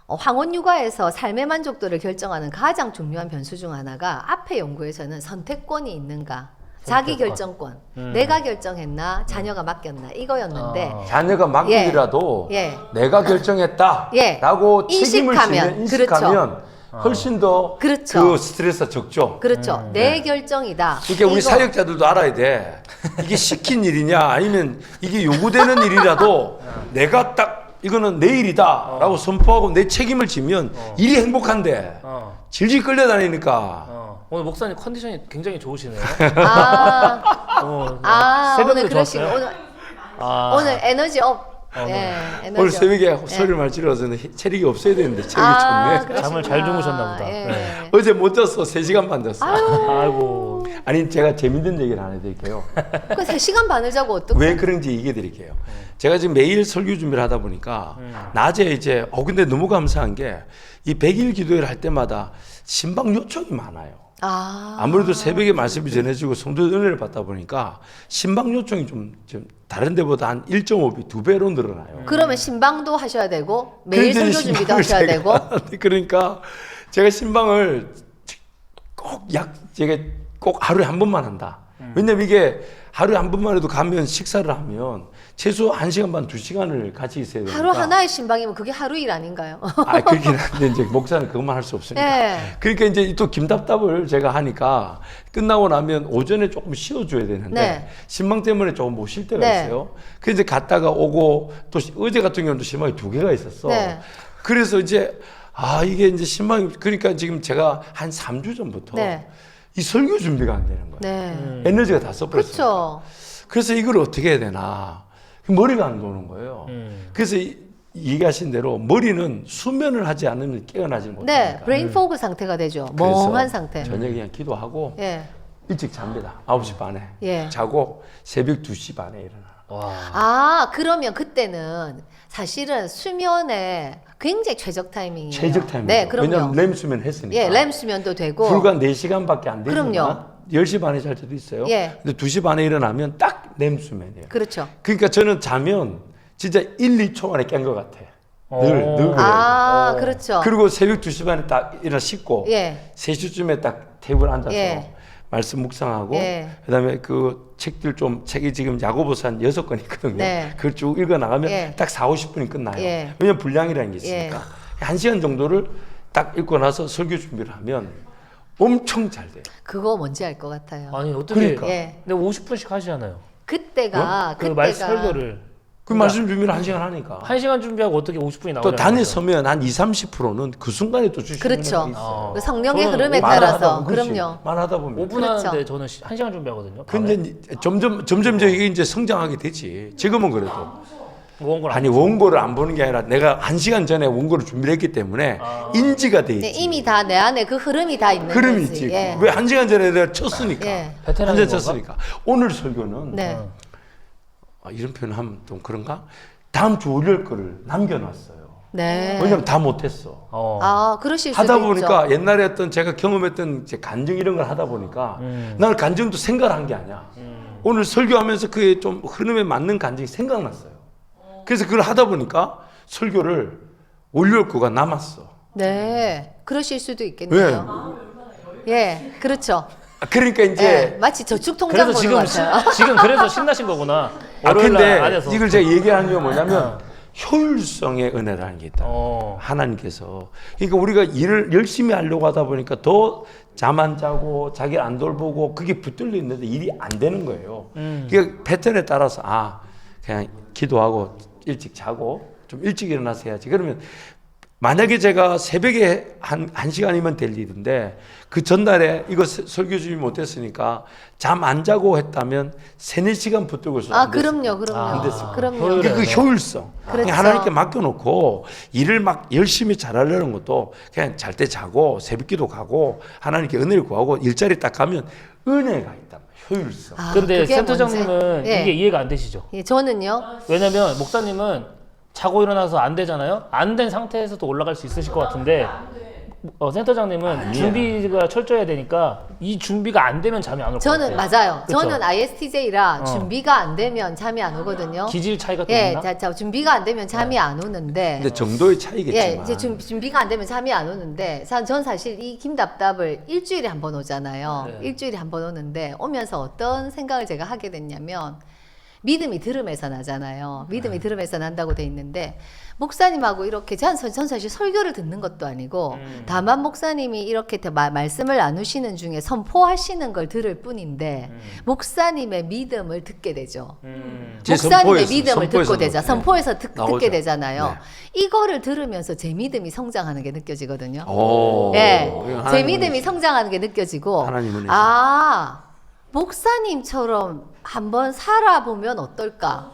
황혼 육아에서 삶의 만족도를 결정하는 가장 중요한 변수 중 하나가 앞에 연구에서는 선택권이 있는가. 자기 결정권. 내가 결정했나, 자녀가 맡겼나, 이거였는데, 자녀가 맡기더라도 예. 내가 결정했다 예. 라고 책임을 지면 인식하면 훨씬 더 그 그렇죠. 스트레스가 적죠. 그렇죠. 내 결정이다. 그러니까 우리 이거- 사역자들도 알아야 돼. 이게 시킨 일이냐 아니면 이게 요구되는 일이라도 내가 딱 이거는 내 일이다라고 선포하고 내 책임을 지면 일이 행복한데 질질 끌려다니니까 오늘 목사님 컨디션이 굉장히 좋으시네요. 오늘 새벽에 그러시고 좋았어요? 오늘 에너지 업. 예, 에너지 오늘 업. 새벽에 소리를 많이 질러서 체력이 없어야 되는데 체력이 좋네. 그러시구나. 잠을 잘 주무셨나 보다. 예. 네. 어제 못 잤어. 3시간 반 잤어. 아이고. 아니 제가 재밌는 얘기를 하나 해드릴게요. 그 3시간 반을 자고 어떻게? 왜 그런지 얘기해 드릴게요. 제가 지금 매일 설교 준비를 하다 보니까 낮에 이제 근데 너무 감사한 게 이 100일 기도회를 할 때마다 신방 요청이 많아요. 아무래도 새벽에 말씀이 전해지고 성도 은혜를 받다 보니까 신방 요청이 좀 다른 데보다 한 1.5배, 2배로 늘어나요. 그러면 신방도 하셔야 되고 매일 그러니까 설교 준비도 신방을 하셔야 되고. 그러니까 제가 신방을 제가 꼭 하루에 한 번만 한다. 왜냐면 이게 하루에 한 번만 해도 가면 식사를 하면 최소 1시간 반, 2시간을 같이 있어야 되니까. 하루 하나의 신방이면 그게 하루 일 아닌가요? 그렇긴 한데 이제 목사는 그것만 할 수 없으니까. 네. 그러니까 이제 또 김답답을 제가 하니까 끝나고 나면 오전에 조금 쉬어줘야 되는데 네. 신방 때문에 조금 못 쉴 때가 네. 있어요. 그래서 이제 갔다가 오고 또 어제 같은 경우도 신방이 2개가 있었어. 네. 그래서 이제 이게 이제 신방이 그러니까 지금 제가 한 3주 전부터 네. 이 설교 준비가 안 되는 거예요. 네. 에너지가 다 써버렸어요. 그렇죠. 그래서 이걸 어떻게 해야 되나. 머리가 안 도는 거예요. 그래서 얘기하신 대로 머리는 수면을 하지 않으면 깨어나지 못합니다. 네, 브레인 포그 상태가 되죠. 그래서 멍한 상태. 저녁에 그냥 기도하고 예. 일찍 잡니다. 9시 반에 예. 자고 새벽 2시 반에 일어나. 그러면 그때는 사실은 수면에 굉장히 최적 타이밍이에요. 최적 타임이죠. 네, 그럼요. 왜냐하면 렘 수면 했으니까. 예, 렘 수면도 되고. 불과 4시간밖에 안 되지만 그럼요. 10시 반에 잘 때도 있어요. 예. 근데 2시 반에 일어나면 딱 렘 수면이에요. 그렇죠. 그러니까 저는 자면 진짜 1, 2초 만에 깬 것 같아. 늘 그래요. 그렇죠. 그리고 새벽 2시 반에 딱 일어나 씻고 예. 3시쯤에 딱 테이블 앉아서 예. 말씀 묵상하고 예. 그다음에 그 책들 좀 책이 지금 야고보서 한 6권 있거든요. 네. 그걸 쭉 읽어 나가면 예. 딱 40-50분이 끝나요. 예. 왜냐면 분량이라는 게 있으니까. 예. 1시간 정도를 딱 읽고 나서 설교 준비를 하면 엄청 잘 돼요. 그거 뭔지 알 것 같아요. 아니 어떻게? 그러니까. 예. 근데 50분씩 하시잖아요. 그때가 그 말씀 설교를 그 말씀 준비를 1시간 하니까. 1시간 준비하고 어떻게 50분이 나오냐? 또 단에 서면 한 20-30%는 그 순간에 또 주시는 그렇죠. 분이 있어요. 그 성령의 저는 흐름에 말하다 따라서 보면, 그렇지. 그럼요. 말하다 보면. 5분 그렇죠. 하는데 저는 1시간 준비하거든요. 근데 점점 이게 이제 성장하게 되지. 지금은 그래도. 원고를 아니 원고를 안 보는 게 아니라 내가 1시간 전에 원고를 준비를 했기 때문에 인지가 돼 네, 있지. 이미 다 내 안에 그 흐름이 다 있는 흐름이 거지. 있지. 예. 왜 1시간 전에 내가 쳤으니까. 예. 베테랑인 한잔 건가? 쳤으니까. 오늘 설교는 네. 이런 표현 하면 좀 그런가? 다음 주 월요일 거를 남겨놨어요. 네. 왜냐면 다 못했어. 아, 그러실 수도 하다 있죠. 보니까 옛날에 어떤 제가 경험했던 이제 간증 이런 걸 하다 보니까 나는 간증도 생각을 한 게 아니야. 오늘 설교하면서 그게 좀 흐름에 맞는 간증이 생각났어요. 그래서 그걸 하다 보니까 설교를 월요일 거가 남았어. 네. 그러실 수도 있겠네요. 예. 그렇죠. 그러니까 이제 예. 마치 저축 통장 그래서 보는 지금 것 같아요. 지금 그래서 신나신 거구나. 월요일 근데 날 안에서. 이걸 제가 얘기하는 게 뭐냐면 효율성의 은혜라는 게 있다. 어. 하나님께서. 그러니까 우리가 일을 열심히 하려고 하다 보니까 더 잠 안 자고 자기 안 돌보고 그게 붙들려 있는데 일이 안 되는 거예요. 그러니까 패턴에 따라서 그냥 기도하고 일찍 자고 좀 일찍 일어나서 해야지. 그러면 만약에 제가 새벽에 한 시간이면 될 일인데 그 전날에 이거 설교 준비 못했으니까 잠 안 자고 했다면 3-4시간 붙들고 있어요. 아, 그럼요. 안 됐어요. 그럼요. 효율. 그 효율성. 그렇죠. 그냥 하나님께 맡겨놓고 일을 막 열심히 잘하려는 것도 그냥 잘 때 자고 새벽기도 가고 하나님께 은혜를 구하고 일자리 딱 가면 은혜가 있단 말이에요. 효율성. 아, 근데 그게 센터장님은 뭔지. 예. 이게 이해가 안 되시죠? 예, 저는요. 왜냐면 목사님은 자고 일어나서 안 되잖아요. 안 된 상태에서도 올라갈 수 있으실 것 같은데 센터장님은 준비가 철저해야 되니까 이 준비가 안 되면 잠이 안 올 것 같아요. 저는 맞아요. 그쵸? 저는 ISTJ라 준비가 안 되면 잠이 안 오거든요. 기질 차이가 또 예, 있나? 자, 준비가 안 되면 잠이 안 오는데. 근데 정도의 차이겠지만. 예, 이제 준비가 안 되면 잠이 안 오는데, 전 사실 이 김답답을 일주일에 한 번 오잖아요. 네. 일주일에 한 번 오는데, 오면서 어떤 생각을 제가 하게 됐냐면, 믿음이 들음에서 나잖아요. 믿음이 들음에서 난다고 돼 있는데, 목사님하고 이렇게, 전 사실 설교를 듣는 것도 아니고, 다만 목사님이 이렇게 말씀을 나누시는 중에 선포하시는 걸 들을 뿐인데, 목사님의 믿음을 듣게 되죠. 제 목사님의 선포에서, 믿음을 듣고 선포에서 되자. 네. 선포해서 나오죠. 듣게 되잖아요. 네. 이거를 들으면서 제 믿음이 성장하는 게 느껴지거든요. 오, 예, 이건 제 하나님 믿음이 은혜죠. 성장하는 게 느껴지고, 하나님 은혜죠. 목사님처럼 한번 살아보면 어떨까?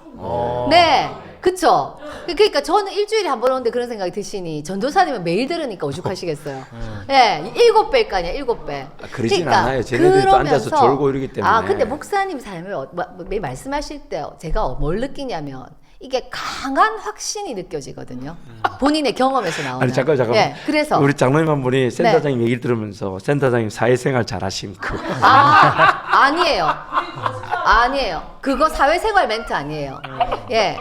네, 그쵸? 그러니까 저는 일주일에 한 번 오는데 그런 생각이 드시니, 전도사님은 매일 들으니까 오죽하시겠어요. 예, 7배일 거 아니야, 7배. 그러진 않아요. 쟤네들도 앉아서 졸고 이러기 때문에. 근데 목사님 삶을 매일 말씀하실 때 제가 뭘 느끼냐면, 이게 강한 확신이 느껴지거든요. 본인의 경험에서 나오는. 아니 잠깐만. 예, 그래서 우리 장로님 한 분이 센터장님 얘기를 들으면서 센터장님 사회생활 잘하심 아니에요. 아니에요. 그거 사회생활 멘트 아니에요. 예.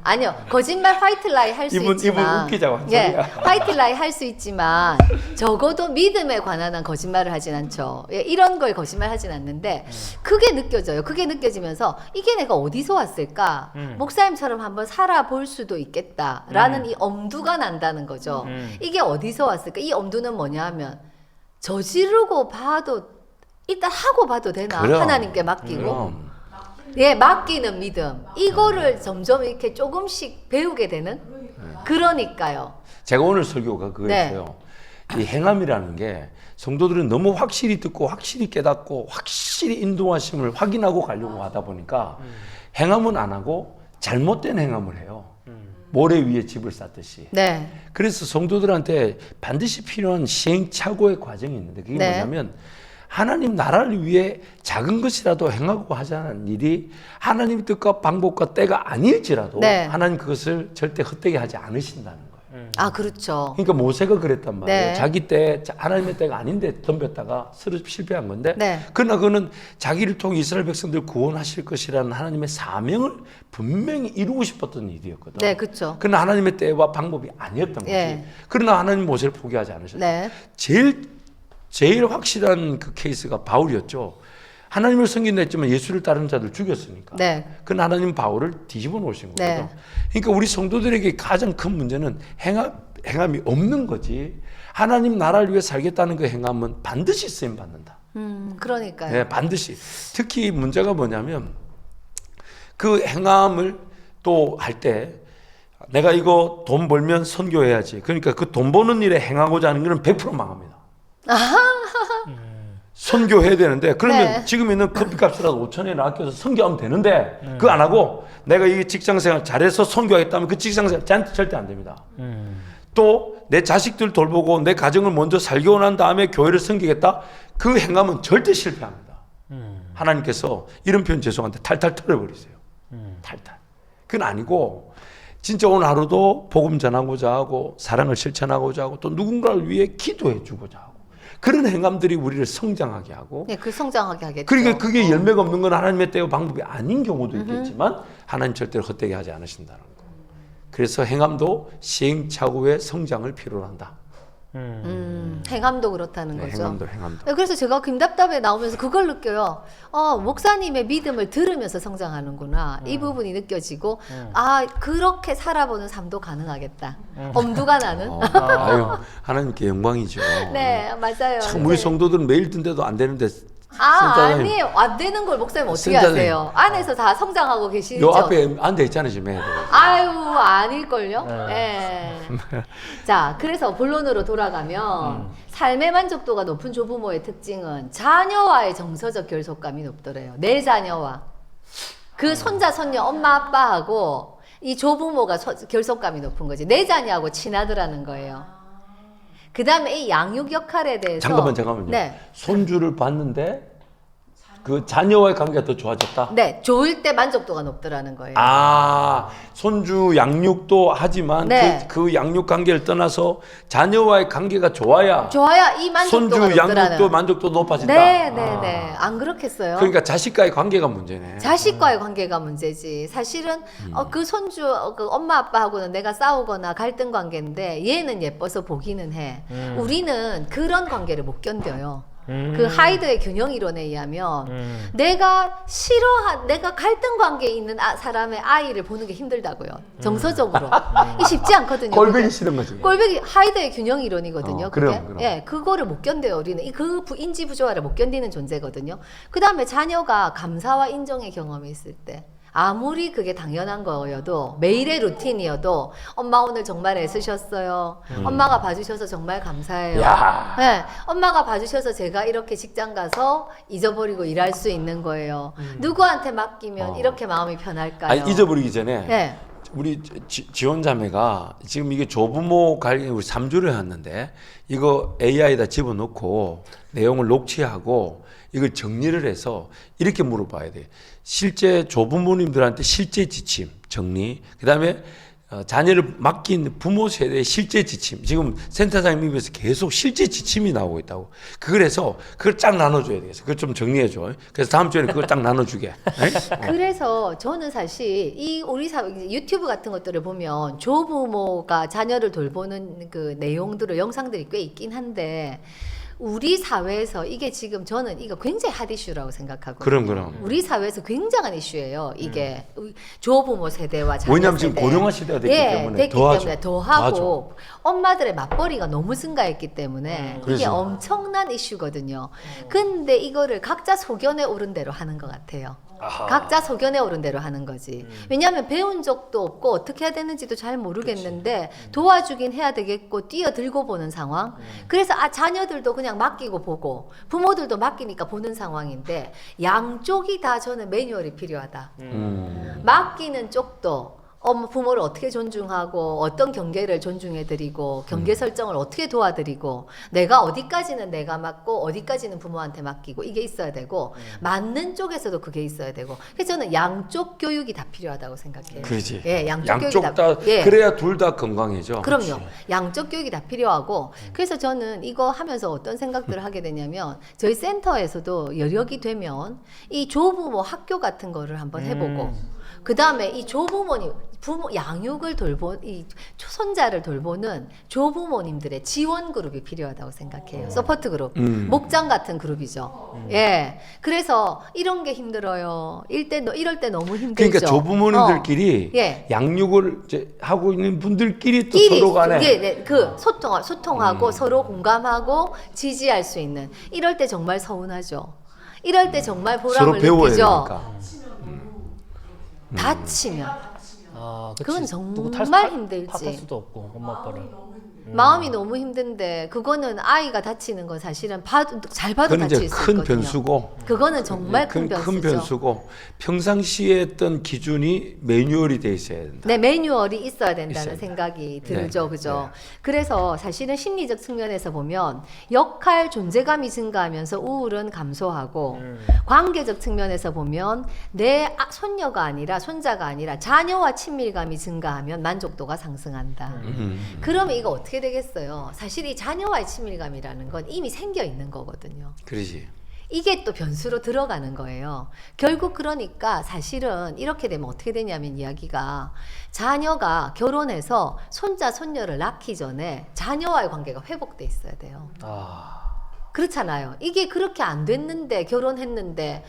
아니요. 거짓말 화이트 라이 할 수 이분 있지만. 웃기자고 한 예. 소리야. 화이트 라이 할 수 있지만 적어도 믿음에 관한 한 거짓말을 하진 않죠. 예, 이런 걸 거짓말 하진 않는데 그게 느껴져요. 그게 느껴지면서 이게 내가 어디서 왔을까? 목사님처럼 한번 살아볼 수도 있겠다라는 이 엄두가 난다는 거죠. 이게 어디서 왔을까? 이 엄두는 뭐냐 하면 저지르고 봐도 일단 하고 봐도 되나? 그럼. 하나님께 맡기고. 그럼. 예, 맡기는 믿음. 이거를 점점 이렇게 조금씩 배우게 되는? 그러니까요. 제가 오늘 설교가 그거였어요. 이 행함이라는 게 성도들은 너무 확실히 듣고 확실히 깨닫고 확실히 인도하심을 확인하고 가려고 하다 보니까 행함은 안 하고 잘못된 행함을 해요. 모래 위에 집을 쌓듯이. 네. 그래서 성도들한테 반드시 필요한 시행착오의 과정이 있는데 그게 네. 뭐냐면 하나님 나라를 위해 작은 것이라도 행하고 하자는 일이 하나님의 뜻과 방법과 때가 아닐지라도 네. 하나님 그것을 절대 헛되게 하지 않으신다는 거예요. 아, 그렇죠. 그러니까 모세가 그랬단 말이에요. 네. 자기 때 하나님의 때가 아닌데 덤볐다가 실패한 건데 네. 그러나 그는 자기를 통해 이스라엘 백성들 구원하실 것이라는 하나님의 사명을 분명히 이루고 싶었던 일이었거든. 네, 그렇죠. 그러나 하나님의 때와 방법이 아니었던 거지. 예. 그러나 하나님 모세를 포기하지 않으셨어요. 네. 제일 제일 확실한 그 케이스가 바울이었죠. 하나님을 섬긴다 했지만 예수를 따르는 자들 죽였으니까. 네. 그 하나님 바울을 뒤집어 놓으신 거죠. 네. 그러니까 우리 성도들에게 가장 큰 문제는 행함이 없는 거지. 하나님 나라를 위해 살겠다는 그 행함은 반드시 쓰임 받는다. 그러니까요. 네, 반드시. 특히 문제가 뭐냐면 그 행함을 또 할 때 내가 이거 돈 벌면 선교해야지. 그러니까 그 돈 버는 일에 행하고자 하는 것은 100% 망합니다. 선교해야 되는데 그러면 네. 지금 있는 커피값이라도 5,000원 아껴서 선교하면 되는데 그거 안 하고 내가 이 직장생활 잘해서 선교하겠다면 그 직장생활 절대 안 됩니다. 또 내 자식들 돌보고 내 가정을 먼저 살고 난 다음에 교회를 섬기겠다? 그 행함은 절대 실패합니다. 하나님께서 이런 표현 죄송한데 탈탈 털어버리세요. 탈탈. 그건 아니고 진짜 오늘 하루도 복음 전하고자 하고 사랑을 실천하고자 하고 또 누군가를 위해 기도해 주고자 하고 그런 행함들이 우리를 성장하게 하고 네, 그 성장하게 하겠죠. 그러니까 그게 열매가 없는 건 하나님의 때와 방법이 아닌 경우도 있겠지만 하나님 절대로 헛되게 하지 않으신다는 거. 그래서 행함도 시행착오의 성장을 필요로 한다. 행함도 그렇다는 네, 거죠. 행함도. 네, 그래서 제가 김답답에 나오면서 그걸 느껴요. 목사님의 믿음을 들으면서 성장하는구나. 이 부분이 느껴지고, 그렇게 살아보는 삶도 가능하겠다. 엄두가 나는. 아유, 하나님께 영광이죠. 네, 맞아요. 참 우리 성도들은 매일 든데도 안 되는데 센터장님, 아니에요. 안 되는 걸 목사님 어떻게 센터장님. 하세요? 안에서 다 성장하고 계시죠? 요 앞에 앉아 있잖아요 지금 애들. 아유, 아닐걸요? 네. 자, 그래서 본론으로 돌아가면 삶의 만족도가 높은 조부모의 특징은 자녀와의 정서적 결속감이 높더래요. 내 자녀와. 그 손자, 손녀, 엄마, 아빠하고 이 조부모가 결속감이 높은 거지. 내 자녀하고 친하더라는 거예요. 그 다음에 이 양육 역할에 대해서. 잠깐만요. 네. 손주를 봤는데 그 자녀와의 관계가 더 좋아졌다. 네. 좋을 때 만족도가 높더라는 거예요. 아, 손주 양육도 하지만 네. 그 양육 관계를 떠나서 자녀와의 관계가 좋아야 좋아야 이 만족도가 손주 높더라는. 양육도 만족도 높아진다. 네, 네, 네. 안 그렇겠어요? 그러니까 자식과의 관계가 문제네. 자식과의 관계가 문제지. 사실은 그 손주, 그 엄마 아빠하고는 내가 싸우거나 갈등 관계인데 얘는 예뻐서 보기는 해. 우리는 그런 관계를 못 견뎌요. 그 하이드의 균형 이론에 의하면 내가 내가 갈등 관계에 있는 사람의 아이를 보는 게 힘들다고요. 정서적으로. 이 쉽지 않거든요. 꼴보기 그게. 싫은 거지. 꼴보기 하이드의 균형 이론이거든요. 그게. 그럼. 예, 그거를 못 견뎌요. 우리는 그 인지 부조화를 못 견디는 존재거든요. 그 다음에 자녀가 감사와 인정의 경험이 있을 때. 아무리 그게 당연한 거여도 매일의 루틴이어도 엄마 오늘 정말 애쓰셨어요. 엄마가 봐주셔서 정말 감사해요. 야. 네, 엄마가 봐주셔서 제가 이렇게 직장 가서 잊어버리고 일할 수 있는 거예요. 누구한테 맡기면 이렇게 마음이 편할까요? 아니, 잊어버리기 전에 네. 우리 지원자매가 지금 이게 조부모 관련 우리 3주를 했는데 이거 AI에다 집어넣고 내용을 녹취하고 이걸 정리를 해서 이렇게 물어봐야 돼. 실제 조부모님들한테 실제 지침 정리. 그다음에 자녀를 맡긴 부모 세대의 실제 지침. 지금 센터장님 입에서 계속 실제 지침이 나오고 있다고. 그걸 해서 그걸 쫙 나눠줘야 되겠어. 그걸 좀 정리해줘. 그래서 다음 주에는 그걸 딱 나눠주게. 그래서 저는 사실 이 우리 유튜브 같은 것들을 보면 조부모가 자녀를 돌보는 그 내용들을 영상들이 꽤 있긴 한데 우리 사회에서 이게 지금 저는 이거 굉장히 핫 이슈라고 생각하거든요. 그럼. 우리 사회에서 굉장한 이슈예요. 이게 조부모 세대와 자녀 왜냐하면 세대. 지금 고령화 시대가 됐기 때문에 됐기 더하죠. 때문에 더하고 엄마들의 맞벌이가 너무 증가했기 때문에 이게 그래서. 엄청난 이슈거든요. 근데 이거를 각자 소견에 오른 대로 하는 것 같아요. 각자 소견에 오른 대로 하는 거지. 왜냐하면 배운 적도 없고 어떻게 해야 되는지도 잘 모르겠는데 도와주긴 해야 되겠고 뛰어들고 보는 상황. 그래서 자녀들도 그냥 맡기고 보고 부모들도 맡기니까 보는 상황인데 양쪽이 다 저는 매뉴얼이 필요하다. 맡기는 쪽도 부모를 어떻게 존중하고 어떤 경계를 존중해드리고 경계 설정을 어떻게 도와드리고 내가 어디까지는 내가 맡고 어디까지는 부모한테 맡기고 이게 있어야 되고 맞는 쪽에서도 그게 있어야 되고 그래서 저는 양쪽 교육이 다 필요하다고 생각해요. 그렇지. 예, 양쪽 양쪽 교육이 다 예. 그래야 둘 다 건강해져. 그럼요. 양쪽 교육이 다 필요하고 그래서 저는 이거 하면서 어떤 생각들을 하게 되냐면 저희 센터에서도 여력이 되면 이 조부모 학교 같은 거를 한번 해보고 그 다음에 이 조부모님 부모 양육을 이 손자를 돌보는 조부모님들의 지원 그룹이 필요하다고 생각해요. 서포트 그룹, 목장 같은 그룹이죠. 예, 그래서 이런 게 힘들어요. 이럴 때 너무 힘들죠. 그러니까 조부모님들끼리 예. 양육을 이제 하고 있는 분들끼리 또 서로 간에 네, 그 소통하고 서로 공감하고 지지할 수 있는 이럴 때 정말 서운하죠. 이럴 때 정말 서로 보람을 배워야 느끼죠. 되니까. 다치면 아, 그치. 그건 누구 정말 힘들지. 탓할 수도 없고 엄마 아빠를. 마음이 너무 힘든데 그거는 아이가 다치는 건 사실은 잘 봐도 그건 다칠 이제 수 큰 있거든요. 변수고 그거는 정말 큰 큰 변수죠. 변수고 평상시에 했던 기준이 매뉴얼이 돼 있어야 된다. 네, 매뉴얼이 있어야 된다는 있어야 생각이 들죠, 네, 그죠? 네. 그래서 사실은 심리적 측면에서 보면 역할 존재감이 증가하면서 우울은 감소하고 관계적 측면에서 보면 내 손녀가 아니라 손자가 아니라 자녀와 친밀감이 증가하면 만족도가 상승한다. 그러면 이거 어떻게 되겠어요? 사실 이 자녀와의 친밀감이라는 건 이미 생겨 있는 거거든요. 그러지. 이게 또 변수로 들어가는 거예요. 결국 그러니까 사실은 이렇게 되면 어떻게 되냐면 이야기가 자녀가 결혼해서 손자, 손녀를 낳기 전에 자녀와의 관계가 회복돼 있어야 돼요. 아, 그렇잖아요. 이게 그렇게 안 됐는데 결혼했는데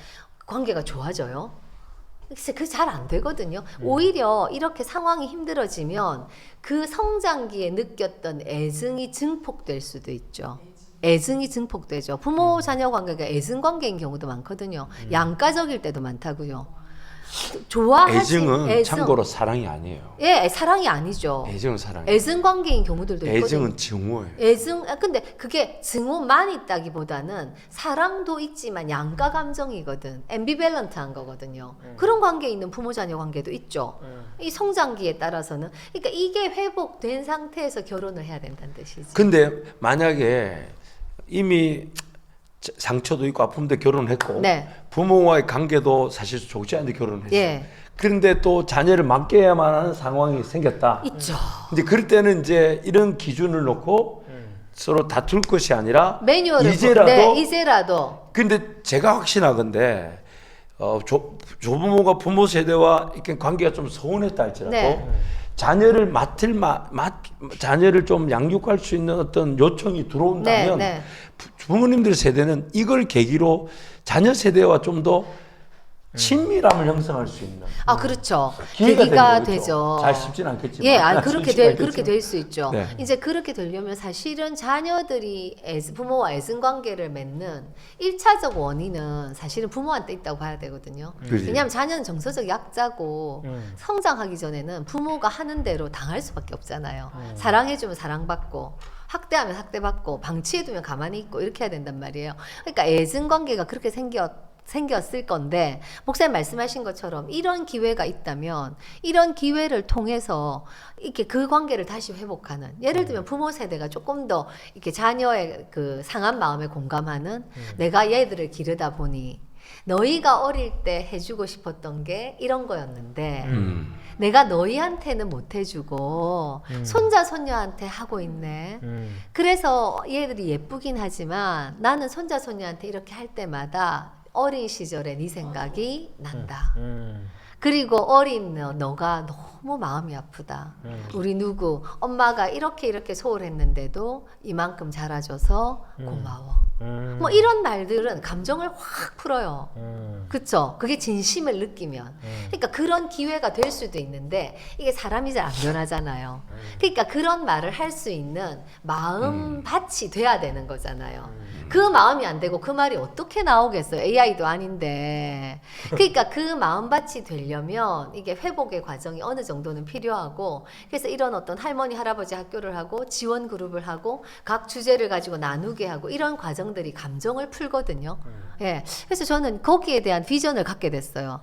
관계가 좋아져요? 그게 잘 안 되거든요. 오히려 이렇게 상황이 힘들어지면 그 성장기에 느꼈던 애증이 증폭될 수도 있죠. 애증이 증폭되죠. 부모 자녀 관계가 애증 관계인 경우도 많거든요. 양가적일 때도 많다고요. 애증은 애증. 참고로 사랑이 아니에요. 예, 사랑이 아니죠. 애증은 사랑이. 애증 관계인 경우들도 있거든요. 애증은 증오예요. 근데 그게 증오만 있다기보다는 사랑도 있지만 양가 감정이거든. 앰비밸런트한 거거든요. 그런 관계에 있는 부모 자녀 관계도 있죠. 이 성장기에 따라서는. 그러니까 이게 회복된 상태에서 결혼을 해야 된다는 뜻이지. 근데 만약에 이미 상처도 있고 아픔도 결혼했고 네. 부모와의 관계도 사실 좋지 않은데 결혼했어요. 예. 그런데 또 자녀를 맡겨야만 하는 상황이 생겼다. 있죠. 이제 그럴 때는 이제 이런 기준을 놓고 서로 다툴 것이 아니라 매뉴얼을 이제라도. 근데 제가 확신하건데 조부모가 부모 세대와 이렇게 관계가 좀 서운했다 할지라도 네. 자녀를 자녀를 좀 양육할 수 있는 어떤 요청이 들어온다면 네. 부모님들 세대는 이걸 계기로 자녀 세대와 좀 더 친밀함을 형성할 수 있는 그렇죠. 기회가 계기가 되는 거죠. 되죠. 잘 쉽지는 않겠지만. 예, 그렇게 쉽지는 그렇게 될 수 있죠. 네. 이제 그렇게 되려면 사실은 자녀들이 부모와 애증 관계를 맺는 1차적 원인은 사실은 부모한테 있다고 봐야 되거든요. 그렇지. 왜냐하면 자녀는 정서적 약자고 성장하기 전에는 부모가 하는 대로 당할 수밖에 없잖아요. 사랑해주면 사랑받고 학대하면 학대받고 방치해두면 가만히 있고 이렇게 해야 된단 말이에요. 그러니까 애증 관계가 그렇게 생겼을 건데 목사님 말씀하신 것처럼 이런 기회가 있다면 이런 기회를 통해서 이렇게 그 관계를 다시 회복하는, 예를 들면 부모 세대가 조금 더 이렇게 자녀의 그 상한 마음에 공감하는, 내가 얘들을 기르다 보니 너희가 어릴 때 해주고 싶었던 게 이런 거였는데 내가 너희한테는 못 해주고 손자 손녀한테 하고 있네. 그래서 얘들이 예쁘긴 하지만 나는 손자 손녀한테 이렇게 할 때마다 어린 시절에 네 생각이 난다. 그리고 어린 너가 너무 마음이 아프다. 우리 누구 엄마가 이렇게 소홀했는데도 이만큼 자라줘서 고마워. 뭐 이런 말들은 감정을 확 풀어요. 그쵸? 그게 진심을 느끼면. 그러니까 그런 기회가 될 수도 있는데 이게 사람이 잘 안 변하잖아요. 그러니까 그런 말을 할 수 있는 마음밭이 돼야 되는 거잖아요. 그 마음이 안 되고 그 말이 어떻게 나오겠어요? AI도 아닌데. 그러니까 그 마음밭이 되려면 이게 회복의 과정이 어느 정도는 필요하고, 그래서 이런 어떤 할머니 할아버지 학교를 하고 지원 그룹을 하고 각 주제를 가지고 나누게 하고 이런 과정들이 감정을 풀거든요. 예. 그래서 저는 거기에 대한 비전을 갖게 됐어요.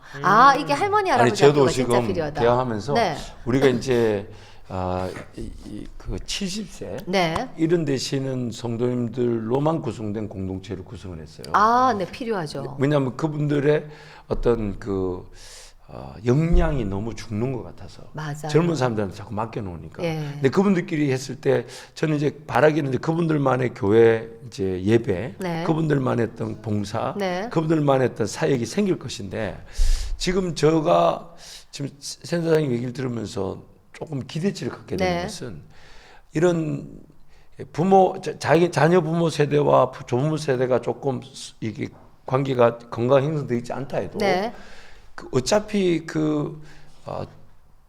이게 할머니 할아버지 저도 학교가 진짜 지금 필요하다. 대화하면서 네. 우리가 이제 그 70세 네. 이런 되시는 성도님들로만 구성된 공동체를 구성을 했어요. 네, 필요하죠. 왜냐하면 그분들의 어떤 그 역량이 너무 죽는 것 같아서 맞아요. 젊은 사람들한테 자꾸 맡겨놓으니까. 예. 근데 그분들끼리 했을 때 저는 이제 바라기는 이제 그분들만의 교회 이제 예배, 네. 그분들만 했던 봉사, 네. 그분들만 했던 사역이 생길 것인데 지금 제가 지금 센터장님 얘기를 들으면서 조금 기대치를 갖게 되는 네. 것은 이런 자기 자녀 부모 세대와 조부모 세대가 조금 이게 관계가 건강 형성되어 있지 않다 해도 네. 어차피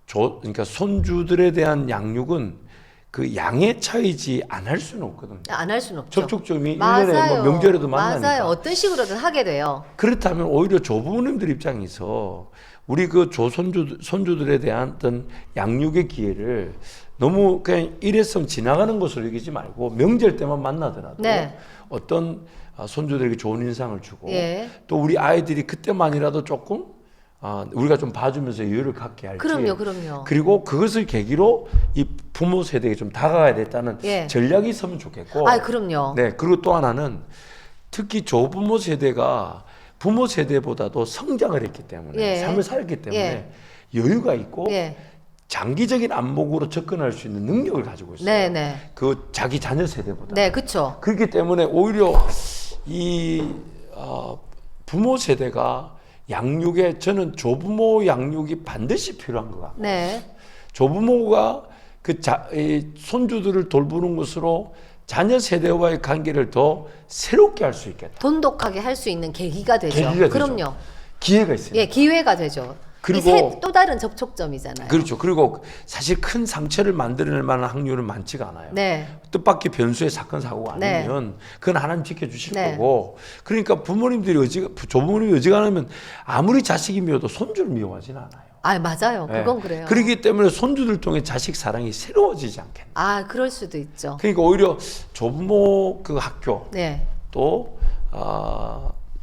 그러니까 손주들에 대한 양육은 그 양의 차이지 안 할 수는 없거든요. 안 할 수는 없죠. 접촉점이 맞아요. 1년에 뭐 명절에도 만나니까. 맞아요. 어떤 식으로든 하게 돼요. 그렇다면 오히려 조부모님들 입장에서 우리 그 손주들에 대한 어떤 양육의 기회를 너무 그냥 일회성 지나가는 것으로 여기지 말고 명절 때만 만나더라도 네. 어떤 손주들에게 좋은 인상을 주고 예. 또 우리 아이들이 그때만이라도 조금 우리가 좀 봐주면서 여유를 갖게 할지. 그럼요. 그리고 그것을 계기로 이 부모 세대에 좀 다가가야 됐다는 예. 전략이 있으면 좋겠고. 그럼요. 네. 그리고 또 하나는 특히 조부모 세대가 부모 세대보다도 성장을 했기 때문에 예. 삶을 살았기 때문에 예. 여유가 있고 예. 장기적인 안목으로 접근할 수 있는 능력을 가지고 있어요. 네. 그 자기 자녀 세대보다. 네, 그렇죠. 그렇기 때문에 오히려 이 부모 세대가 양육에 저는 조부모 양육이 반드시 필요한 것 같고 네. 조부모가 이 손주들을 돌보는 것으로 자녀 세대와의 관계를 더 새롭게 할 수 있겠다. 돈독하게 할 수 있는 계기가 되죠. 계기가 되죠. 그럼요. 기회가 있어요. 예, 기회가 되죠. 그리고 또 다른 접촉점이잖아요. 그렇죠. 그리고 사실 큰 상처를 만들어낼 만한 확률은 많지가 않아요. 네. 뜻밖의 변수의 사건 사고가 네. 아니면 그건 하나님 지켜주실 네. 거고 그러니까 조부모님이 어지간하면 아무리 자식이 미워도 손주를 미워하지는 않아요. 맞아요. 네. 그건 그래요. 그렇기 때문에 손주들 통해 자식 사랑이 새로워지지 않겠나. 그럴 수도 있죠. 그러니까 오히려 조부모 그 학교 네. 또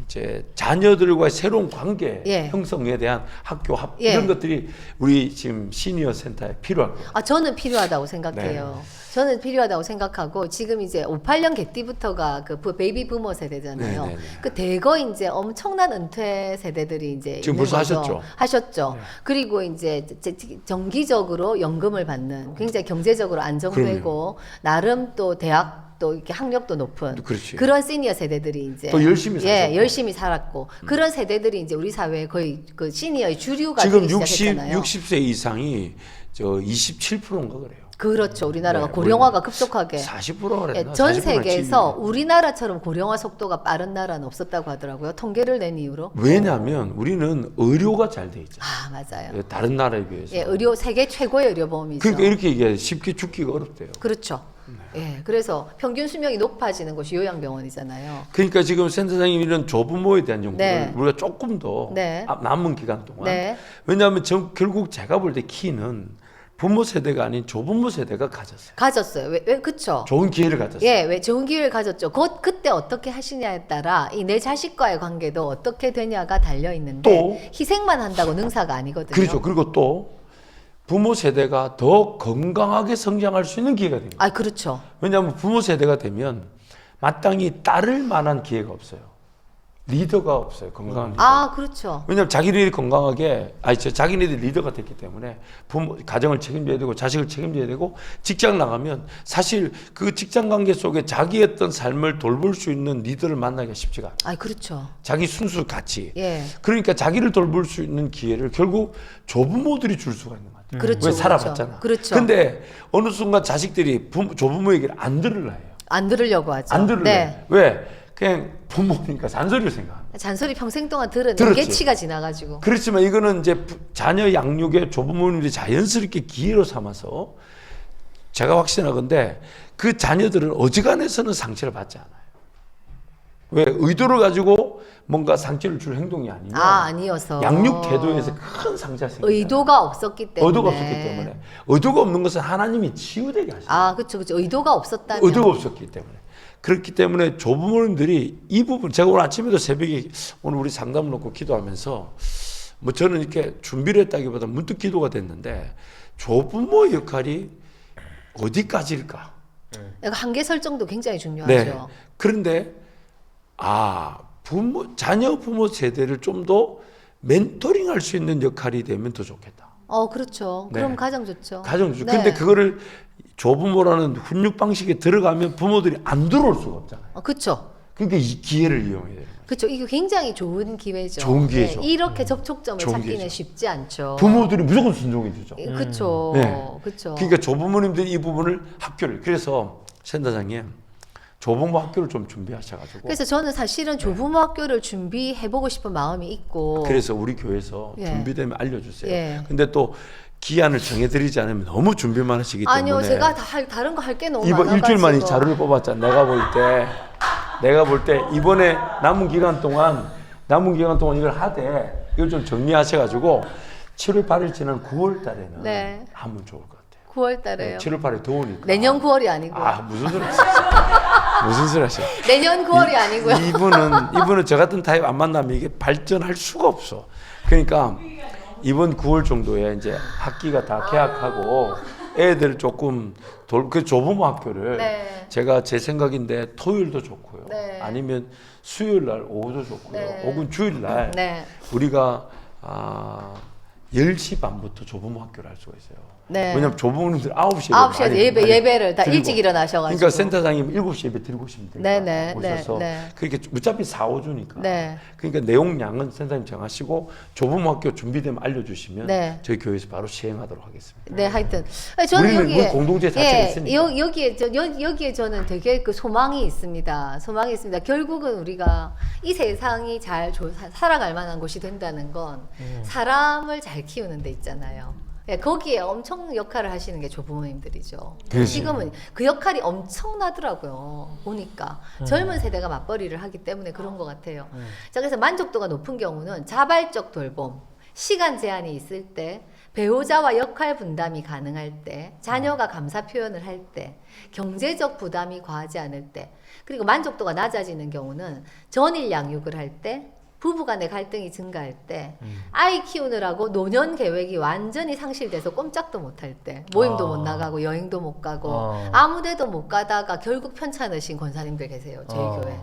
이제 자녀들과의 새로운 관계 예. 형성에 대한 학교 예. 이런 것들이 우리 지금 시니어 센터에 필요한 거예요. 저는 필요하다고 생각해요. 저는 필요하다고 생각하고 지금 이제 58년 개띠부터가 그 베이비 부머 세대잖아요. 네네네. 그 대거 이제 엄청난 은퇴 세대들이 이제 지금 있는 벌써 거죠. 하셨죠? 하셨죠. 네. 그리고 이제 정기적으로 연금을 받는 굉장히 경제적으로 안정되고 나름 또 대학 또 이렇게 학력도 높은 그렇지. 그런 시니어 세대들이 이제 또 열심히 사셨고. 열심히 살았고 그런 세대들이 이제 우리 사회에 거의 그 시니어의 주류가 지금 되기 60, 시작했잖아요. 60세 이상이 27%인가 그래요. 그렇죠. 우리나라가 네, 고령화가 급속하게 40%가 그랬나? 전 40%나 세계에서 우리나라처럼 고령화 속도가 빠른 나라는 없었다고 하더라고요. 통계를 낸 이후로. 왜냐하면 우리는 의료가 잘 돼 있잖아요. 맞아요. 다른 나라에 비해서. 예, 의료 세계 최고의 의료보험이죠. 그러니까 이렇게 얘기해 쉽게 죽기가 어렵대요. 그렇죠. 예, 그래서 평균 수명이 높아지는 곳이 요양병원이잖아요. 그러니까 지금 센터장님 이런 조부모에 대한 연구를 네. 우리가 조금 더 네. 남은 기간 동안 네. 왜냐하면 결국 제가 볼 때 키는 부모 세대가 아닌 조부모 세대가 가졌어요. 가졌어요. 왜 그쵸? 좋은 기회를 가졌어요. 예, 왜 좋은 기회를 가졌죠. 그때 어떻게 하시냐에 따라 이 내 자식과의 관계도 어떻게 되냐가 달려 있는데 또 희생만 한다고 능사가 아니거든요. 그렇죠. 그리고 또 부모 세대가 더 건강하게 성장할 수 있는 기회가 됩니다. 그렇죠. 왜냐하면 부모 세대가 되면 마땅히 따를 만한 기회가 없어요. 리더가 없어요. 건강한 리더. 그렇죠. 왜냐하면 자기네들이 건강하게 자기네들이 리더가 됐기 때문에 부모 가정을 책임져야 되고 자식을 책임져야 되고 직장 나가면 사실 그 직장 관계 속에 자기 어떤 삶을 돌볼 수 있는 리더를 만나기가 쉽지가 않아요. 그렇죠. 자기 순수 가치. 예. 그러니까 자기를 돌볼 수 있는 기회를 결국 조부모들이 줄 수가 있는 것 같아요. 그렇죠, 왜 살아봤잖아. 그렇죠. 근데 어느 순간 자식들이 조부모 얘기를 안 들으려 해요. 안 들으려고 하죠. 안 들으려 네. 해요. 왜? 그냥 부모니까 잔소리를 생각합니다. 잔소리 평생 동안 들은 들었지. 예치가 지나가지고. 그렇지만 이거는 이제 자녀 양육에 조부모님들이 자연스럽게 기회로 삼아서 제가 확신하건대 그 자녀들은 어지간해서는 상처를 받지 않아요. 왜? 의도를 가지고 뭔가 상처를 줄 행동이 아니면 아니어서. 양육 태도에서 큰 상처가 생겨요. 의도가 없었기 때문에. 의도가 없었기 때문에. 의도가 없는 것은 하나님이 치유되게 하시죠. 그렇죠. 의도가 없었다면. 의도가 없었기 때문에. 그렇기 때문에 조부모님들이 이 부분, 제가 오늘 아침에도 새벽에 오늘 우리 상담을 놓고 기도하면서 뭐 저는 이렇게 준비를 했다기보다 문득 기도가 됐는데 조부모 역할이 어디까지일까? 한계 설정도 굉장히 중요하죠. 네. 그런데 자녀 부모 세대를 좀 더 멘토링 할 수 있는 역할이 되면 더 좋겠다. 그렇죠. 네. 그럼 가장 좋죠. 가장 좋죠. 네. 근데 그거를 조부모라는 훈육 방식에 들어가면 부모들이 안 들어올 수가 없잖아요. 그렇죠. 그러니까 이 기회를 이용해야 돼요. 그렇죠. 이게 굉장히 좋은 기회죠. 좋은 기회죠. 이렇게 접촉점을 좋은 찾기는 기회죠. 쉽지 않죠. 부모들이 무조건 순종해 주죠. 그렇죠. 네. 그렇죠. 그러니까 조부모님들이 이 부분을 학교를 그래서 센터장님 조부모 학교를 좀 준비하셔가지고 그래서 저는 사실은 조부모 학교를 준비해보고 싶은 마음이 있고. 그래서 우리 교회에서 예. 준비되면 알려주세요. 예. 근데 또 기한을 정해드리지 않으면 너무 준비만 하시기 때문에 아니요, 제가 다른 거 할 게 너무 이번 많아가지고. 일주일 만에 자료를 뽑았잖아. 내가 볼 때 이번에 남은 기간 동안 이걸 하되 이걸 좀 정리하셔가지고 7월 8일 지난 9월 달에는 네. 하면 좋을 것 같아요. 9월 달에요. 7월 8일 더우니까. 내년 9월이 아니고. 무슨 소리 무슨 소리 하세요? 내년 9월이 아니고요. 이분은 저 같은 타입 안 만나면 이게 발전할 수가 없어. 그러니까 이번 9월 정도에 이제 학기가 다 개학하고 애들 조금 그 조부모 학교를 네. 제가 제 생각인데 토요일도 좋고요. 네. 아니면 수요일 날 오후도 좋고요. 네. 혹은 주일 날 네. 우리가 10시 반부터 조부모 학교를 할 수가 있어요. 네. 왜냐면 조부모님들 9시에 9시에 예배를 다 일찍 일어나셔가지고. 그러니까 센터장님 7시 예배 드리고 오시면 돼요. 네네, 오셔서 네. 그렇게 어차피 4, 5주니까. 네. 그러니까 내용량은 센터장님 정하시고 조부모 학교 준비되면 알려주시면 네. 저희 교회에서 바로 시행하도록 하겠습니다. 네, 하여튼 저는 우리는 여기에 공동체 자체가 있으니까. 여기에 저는 되게 그 소망이 있습니다. 결국은 우리가 이 세상이 잘 살아갈 만한 곳이 된다는 건 사람을 잘 키우는 데 있잖아요. 예, 거기에 엄청 역할을 하시는 게 조부모님들이죠. 그렇지. 지금은 그 역할이 엄청나더라고요. 보니까 젊은 세대가 맞벌이를 하기 때문에 그런 것 같아요. 자, 그래서 만족도가 높은 경우는 자발적 돌봄, 시간 제한이 있을 때, 배우자와 역할 분담이 가능할 때, 자녀가 감사 표현을 할 때, 경제적 부담이 과하지 않을 때, 그리고 만족도가 낮아지는 경우는 전일 양육을 할 때, 부부간의 갈등이 증가할 때, 아이 키우느라고 노년 계획이 완전히 상실돼서 꼼짝도 못할 때, 모임도 못 나가고 여행도 못 가고 아무데도 못 가다가 결국 편찮으신 권사님들 계세요. 저희 교회.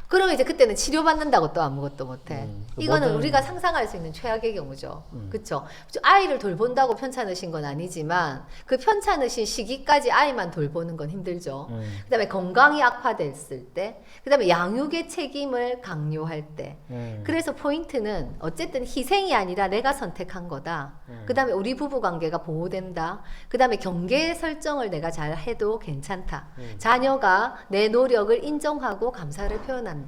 그러면 이제 그때는 치료받는다고 또 아무것도 못해. 이거는 우리가 상상할 수 있는 최악의 경우죠. 그렇죠? 아이를 돌본다고 편찮으신 건 아니지만 그 편찮으신 시기까지 아이만 돌보는 건 힘들죠. 그다음에 건강이 악화됐을 때, 그다음에 양육의 책임을 강요할 때. 그래서 포인트는 어쨌든 희생이 아니라 내가 선택한 거다. 그다음에 우리 부부 관계가 보호된다. 그다음에 경계 설정을 내가 잘 해도 괜찮다. 자녀가 내 노력을 인정하고 감사를 표현한다.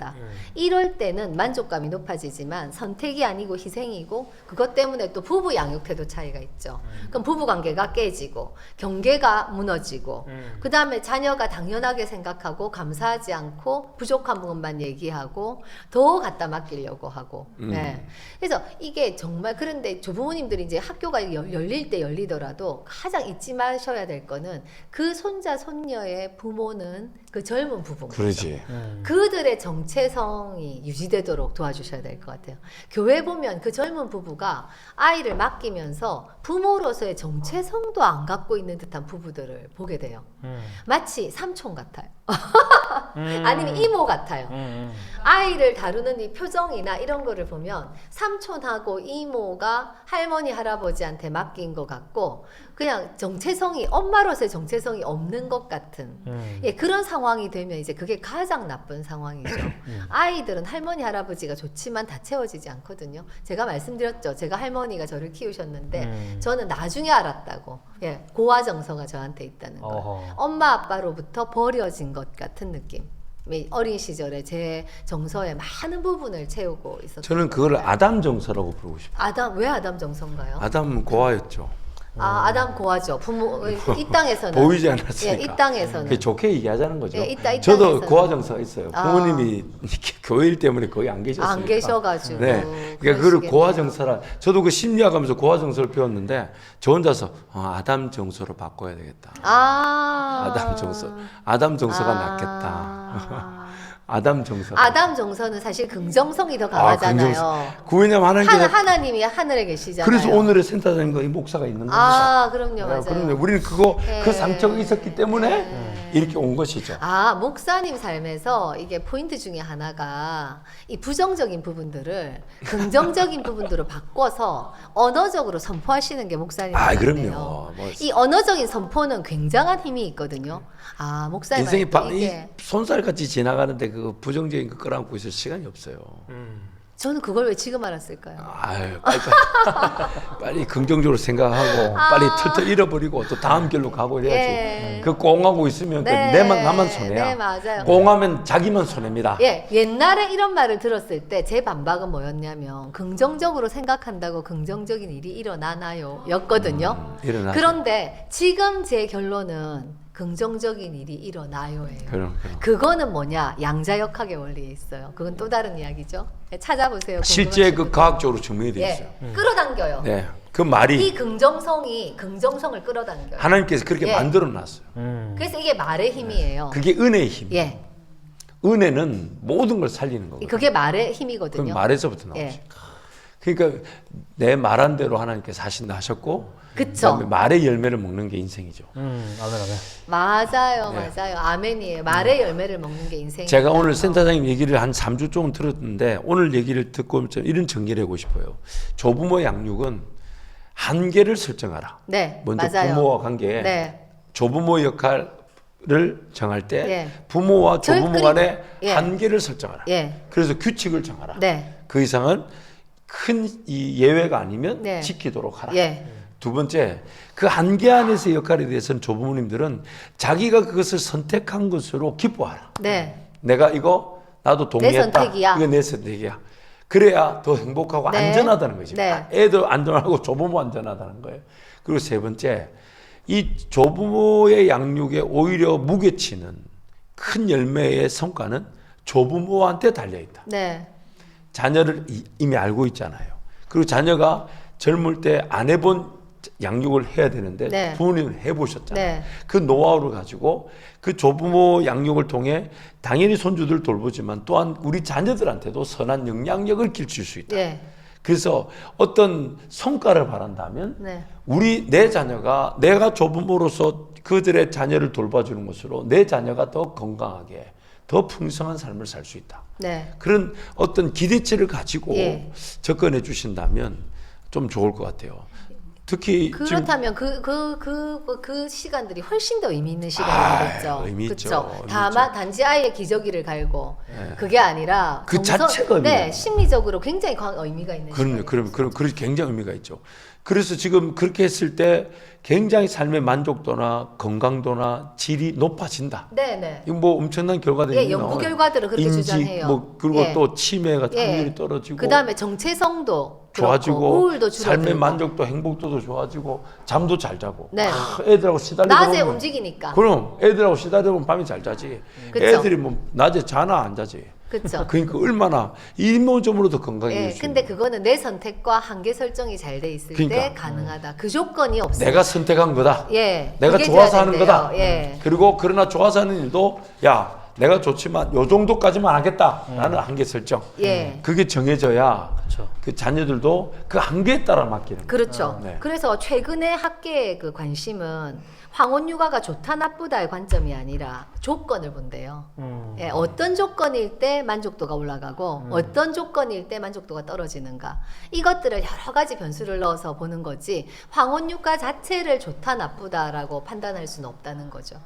이럴 때는 만족감이 높아지지만 선택이 아니고 희생이고, 그것 때문에 또 부부 양육 태도 차이가 있죠. 그럼 부부 관계가 깨지고 경계가 무너지고, 그 다음에 자녀가 당연하게 생각하고 감사하지 않고 부족한 부분만 얘기하고 더 갖다 맡기려고 하고. 네. 그래서 이게 정말, 그런데 조부모님들이 이제 학교가 열릴 때 열리더라도 가장 잊지 마셔야 될 거는 그 손자 손녀의 부모는 그 젊은 부부입니다. 그러지. 그들의 정체성이 유지되도록 도와주셔야 될 것 같아요. 교회 보면 그 젊은 부부가 아이를 맡기면서 부모로서의 정체성도 안 갖고 있는 듯한 부부들을 보게 돼요. 마치 삼촌 같아요. 아니면 이모 같아요. 아이를 다루는 이 표정이나 이런 거를 보면 삼촌하고 이모가 할머니 할아버지한테 맡긴 것 같고, 그냥 정체성이, 엄마로서의 정체성이 없는 것 같은 예, 그런 상황이 되면 이제 그게 가장 나쁜 상황이죠. 아이들은 할머니 할아버지가 좋지만 다 채워지지 않거든요. 제가 말씀드렸죠. 제가 할머니가 저를 키우셨는데 저는 나중에 알았다고. 예, 고아정서가 저한테 있다는 거. 엄마 아빠로부터 버려진 것 같은 느낌. 어린 시절에 제 정서의 많은 부분을 채우고 있었던. 저는 그걸 아담 정서라고 부르고 싶어요. 왜 아담 정서인가요? 아담은 고아였죠. 아담 고아죠. 이 땅에서는 보이지 않았으니까. 예, 이 땅에서는 그게 좋게 얘기하자는 거죠. 예, 이 저도 땅에서는. 고아 정서가 있어요. 부모님이 교회일 때문에 거의 안 계셨으니까. 안 계셔가지고. 네. 그러니까 그걸 고아 정서라. 저도 그 심리학하면서 고아 정서를 배웠는데 저 혼자서 아담 정서로 바꿔야 되겠다. 아담 정서. 아담 정서가 낫겠다. 아담 정서. 아담 정서는 사실 긍정성이 더 강하잖아요. 왜냐면 하나님께서 하나님이 하늘에 계시잖아요. 그래서 오늘의 센터장님과 이 목사가 있는 겁니다. 그럼요, 맞아요. 그럼요. 우리는 그 네. 상처가 있었기 때문에 이렇게 온 것이죠. 아, 목사님 삶에서 이게 포인트 중에 하나가 이 부정적인 부분들을 긍정적인 부분으로 바꿔서 언어적으로 선포하시는 게 목사님 아, 같네요. 그럼요. 뭐 이 언어적인 선포는 굉장한 힘이 있거든요. 아, 목사님 인생이 이게 손살같이 지나가는데 그 부정적인 거 끌어안고 있을 시간이 없어요. 저는 그걸 왜 지금 알았을까요? 아유, 빨리 긍정적으로 생각하고 빨리 털털 잃어버리고 또 다음 길로 가고 이래야지. 예. 그 꽁하고 있으면 네. 나만 손해야. 네, 맞아요. 꽁하면 자기만 손해입니다. 예, 옛날에 이런 말을 들었을 때 제 반박은 뭐였냐면 긍정적으로 생각한다고 긍정적인 일이 일어나나요? 였거든요. 일어나죠. 그런데 지금 제 결론은 긍정적인 일이 일어나요예요. 그럼. 그거는 뭐냐? 양자역학의 원리에 있어요. 그건 또 다른 이야기죠. 예, 찾아보세요. 실제 그 궁금하시면. 과학적으로 증명이 되어 있어요. 예, 끌어당겨요. 네, 그 말이 이 긍정성이 긍정성을 끌어당겨요. 하나님께서 그렇게 예. 만들어 놨어요. 그래서 이게 말의 힘이에요. 그게 은혜의 힘. 예, 은혜는 모든 걸 살리는 거거든요. 그게 말의 그건 힘이거든요. 말에서부터 나오죠. 예. 그러니까 내 말한 대로 하나님께서 하신다 하셨고 그쵸. 그다음에 말의 열매를 먹는 게 인생이죠. 아멘 아멘. 맞아요, 네. 맞아요. 아멘이에요. 말의 열매를 먹는 게 인생이에요. 제가 오늘 센터장님 얘기를 한 3주 조금 들었는데 오늘 얘기를 듣고 좀 이런 정리를 하고 싶어요. 조부모 양육은 한계를 설정하라. 네, 먼저 맞아요. 부모와 관계에 네, 조부모 역할을 정할 때 예. 부모와 조부모 그리고- 간에 예. 한계를 설정하라. 예, 그래서 규칙을 정하라. 네, 그 이상은 큰 이 예외가 아니면 네. 지키도록 하라. 예, 두 번째, 그 한계 안에서의 역할에 대해서는 조부모님들은 자기가 그것을 선택한 것으로 기뻐하라. 네, 내가 이거 나도 동의했다. 선택이야. 이거 내 선택이야. 그래야 더 행복하고 네. 안전하다는 거지. 네. 애도 안전하고 조부모 안전하다는 거예요. 그리고 세 번째, 이 조부모의 양육에 오히려 무게치는 큰 열매의 성과는 조부모한테 달려 있다. 네, 자녀를 이미 알고 있잖아요. 그리고 자녀가 젊을 때 안 해본 양육을 해야 되는데 네. 부모님은 해보셨잖아요. 네. 그 노하우를 가지고 그 조부모 양육을 통해 당연히 손주들 돌보지만 또한 우리 자녀들한테도 선한 영향력을 끼칠 수 있다. 예, 그래서 어떤 성과를 바란다면 네, 내 자녀가 내가 조부모로서 그들의 자녀를 돌봐주는 것으로 내 자녀가 더 건강하게 더 풍성한 삶을 살 수 있다. 네, 그런 어떤 기대치를 가지고 예. 접근해 주신다면 좀 좋을 것 같아요. 특히 지금 그렇다면 그 시간들이 훨씬 더 의미 있는 시간이 되겠죠. 의미 있죠. 그쵸? 의미 다만 단지 아이의 기저귀를 갈고 그게 아니라 그 자체가 의미가 네, 있는 심리적으로 굉장히 의미가 있는 그럼요. 시간이에요. 그럼 굉장히 의미가 있죠. 그래서 지금 그렇게 했을 때 굉장히 삶의 만족도나 건강도나 질이 높아진다. 네, 네. 이거 뭐 엄청난 결과들이 예, 연구 결과들은 그렇게 주장해요. 뭐 그리고 예. 또 치매가 예. 확률이 떨어지고 그다음에 정체성도 좋아지고 그렇고, 우울도 줄어들고 삶의 만족도 행복도도 좋아지고 잠도 잘 자고 네. 애들하고 시달리고 낮에 보면 움직이니까. 그럼 애들하고 시달리다 보면 밤에 잘 자지. 그쵸. 애들이 뭐 낮에 자나 안 자지. 그렇죠. 그러니까 얼마나 이모저모로 더 건강해질 예, 수 근데 있는. 그거는 내 선택과 한계 설정이 잘 돼 있을 때 그러니까. 가능하다. 그 조건이 없어요. 내가 선택한 거다. 예, 내가 그게 좋아서 돼야 하는 된대요. 거다. 예. 그리고 그러나 좋아서 하는 일도 야 내가 좋지만 요 정도까지만 하겠다라는 한계 설정. 예. 그게 정해져야 그렇죠. 그 자녀들도 그 한계에 따라 맡기는 거예요. 그렇죠. 네. 그래서 최근에 학계의 그 관심은 황혼 육아가 좋다 나쁘다의 관점이 아니라 조건을 본대요. 예, 어떤 조건일 때 만족도가 올라가고 어떤 조건일 때 만족도가 떨어지는가 이것들을 여러 가지 변수를 넣어서 보는 거지 황혼 육아 자체를 좋다 나쁘다라고 판단할 수는 없다는 거죠.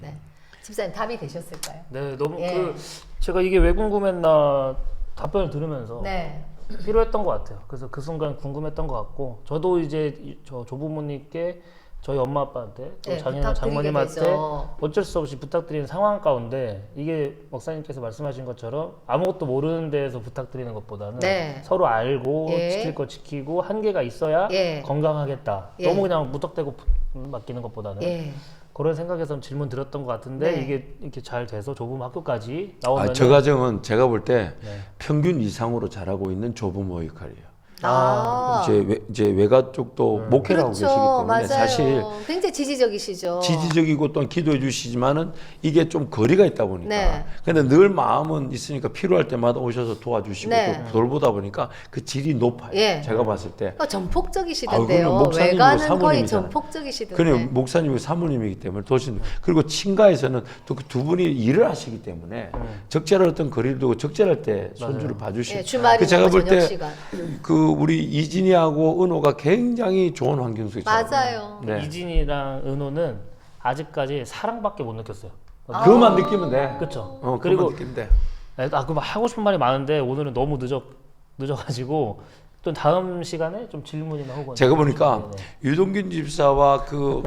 네. 집사님 답이 되셨을까요? 네, 너무 예. 제가 이게 왜 궁금했나 답변을 들으면서 네. 필요했던 것 같아요. 그래서 그 순간 궁금했던 것 같고 저도 이제 저 조부모님께 저희 엄마 아빠한테 또 네, 장인어른 부탁드리게 장모님한테 되죠. 어쩔 수 없이 부탁드리는 상황 가운데 이게 목사님께서 말씀하신 것처럼 아무것도 모르는 데에서 부탁드리는 것보다는 네. 서로 알고 예. 지킬 거 지키고 한계가 있어야 예. 건강하겠다. 예. 너무 그냥 무턱대고 맡기는 것보다는 예. 그런 생각에서 질문 드렸던 것 같은데 네. 이게 이렇게 잘 돼서 조부모 학교까지 나오면 저 가정은 제가 볼 때 네. 평균 이상으로 자라고 있는 조부모 역할이에요. 이제 외가 쪽도 목회라고 계시기 그렇죠. 때문에 맞아요. 사실 굉장히 지지적이시죠. 지지적이고 또한 기도해 주시지만은 이게 좀 거리가 있다 보니까 네. 근데 늘 마음은 있으니까 필요할 때마다 오셔서 도와주시고 네. 또 돌보다 보니까 그 질이 높아요. 예. 제가 봤을 때. 그러니까 아유, 전폭적이시던데요. 그럼요. 목사님이고 외관은 거의 사모님이잖아요. 전폭적이시던데. 그래 목사님이 사모님이기 때문에 도신 그리고 친가에서는 또 그 두 분이 일을 하시기 때문에 적절한 어떤 거리를 두고 적절할 때 손주를 봐주시고 예, 주말이나 그 제가 볼 저녁 때 시간. 그 우리 이진이하고 은호가 굉장히 좋은 환경 속에 맞아요. 네. 이진이랑 은호는 아직까지 사랑밖에 못 느꼈어요. 그것만 느끼면 돼. 그렇죠. 그리고 그리고 느끼면 돼. 그럼 하고 싶은 말이 많은데 오늘은 너무 늦어가지고 또 다음 시간에 좀 질문이나 혹은 제가 보니까 네, 유동균 집사와 그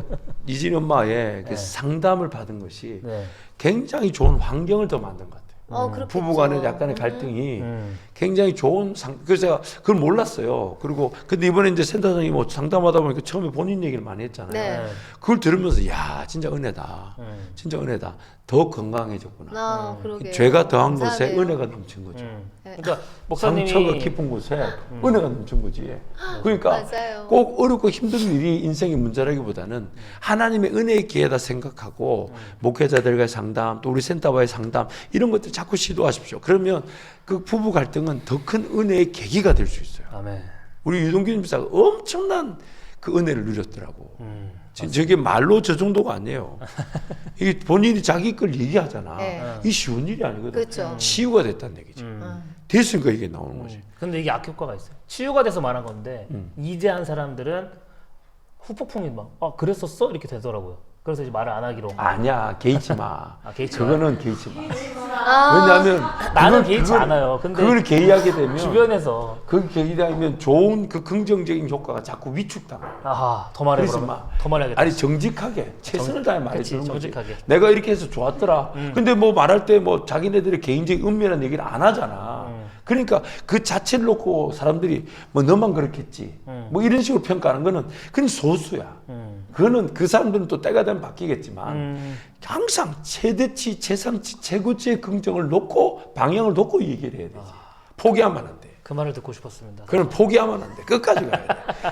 이진이 엄마의 그 네. 상담을 받은 것이 네. 굉장히 좋은 환경을 더 만든 것 같아요. 그렇겠죠. 부부간의 약간의 갈등이 음. 굉장히 좋은 그래서 제가 그걸 몰랐어요. 그리고 근데 이번에 이제 센터장이 뭐 상담하다 보니까 처음에 본인 얘기를 많이 했잖아요. 네. 그걸 들으면서 야 진짜 은혜다. 진짜 은혜다. 더 건강해졌구나. 그러게요. 죄가 더한 곳에 감사하네요. 은혜가 넘친 거죠. 네. 그러니까 목사님이 상처가 깊은 곳에 은혜가 넘친 거지. 그러니까 맞아요. 꼭 어렵고 힘든 일이 인생의 문제라기보다는 하나님의 은혜의 기회다 생각하고 목회자들과의 상담, 또 우리 센터와의 상담 이런 것들 자꾸 시도하십시오. 그러면 그 부부 갈등은 더 큰 은혜의 계기가 될 수 있어요. 아멘. 우리 유동균 집사가 엄청난 그 은혜를 누렸더라고. 저게 말로 저 정도가 아니에요. 이게 본인이 자기 걸 얘기하잖아. 네. 이 쉬운 일이 아니거든. 그렇죠. 치유가 됐다는 얘기지. 됐으니까 이게 나오는 거지. 근데 이게 악효과가 있어요. 치유가 돼서 말한 건데 이제한 사람들은 후폭풍이 막 그랬었어? 이렇게 되더라고요. 그래서 이제 말을 안 하기로. 아니야, 개의치 마. 개의치 마. 그거는 개의치 마. 왜냐하면 나는 개의치 않아요. 근데 그걸 개의하게 되면 주변에서 그 개의하면 좋은 그 긍정적인 효과가 자꾸 위축당해. 더 말해 그러지 그러면 마. 더 말해야겠다. 아니 정직하게 최선을 다해 말해주는 거지. 정직하게. 내가 이렇게 해서 좋았더라. 근데 뭐 말할 때 뭐 자기네들의 개인적인 은밀한 얘기를 안 하잖아. 그러니까 그 자체를 놓고 사람들이 뭐 너만 그렇겠지. 뭐 이런 식으로 평가하는 거는 그건 소수야. 그거는 그 사람들은 또 때가 되면 바뀌겠지만 항상 최대치, 최상치, 최고치의 긍정을 놓고 방향을 놓고 얘기를 해야 되지. 포기하면 안 돼. 그 말을 듣고 싶었습니다. 그건 포기하면 안 돼. 끝까지 가야 돼.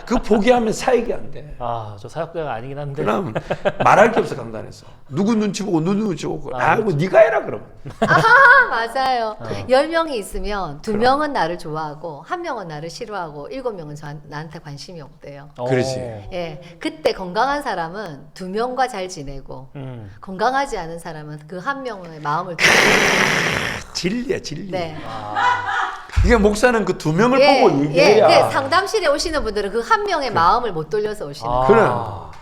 그 포기하면 사역이 안 돼. 저 사역자가 아니긴 한데. 그럼 말할 게 없어 강단에서. 누구 눈치 보고 누구 눈치 보고 뭐 네가 해라 그러면. 맞아요. 10명이 있으면 2명은 나를 좋아하고 1명은 나를 싫어하고 7명은 나한테 관심이 없대요. 그렇지. 예, 그때 건강한 사람은 2명과 잘 지내고 건강하지 않은 사람은 그 1명의 마음을 진리야 진리. 네. 이게 목사는 그 2명을 예, 보고 얘기해야. 그 상담실에 오시는 분들은 그 1명의 마음을 못 돌려서 오시는 거예요. 그래.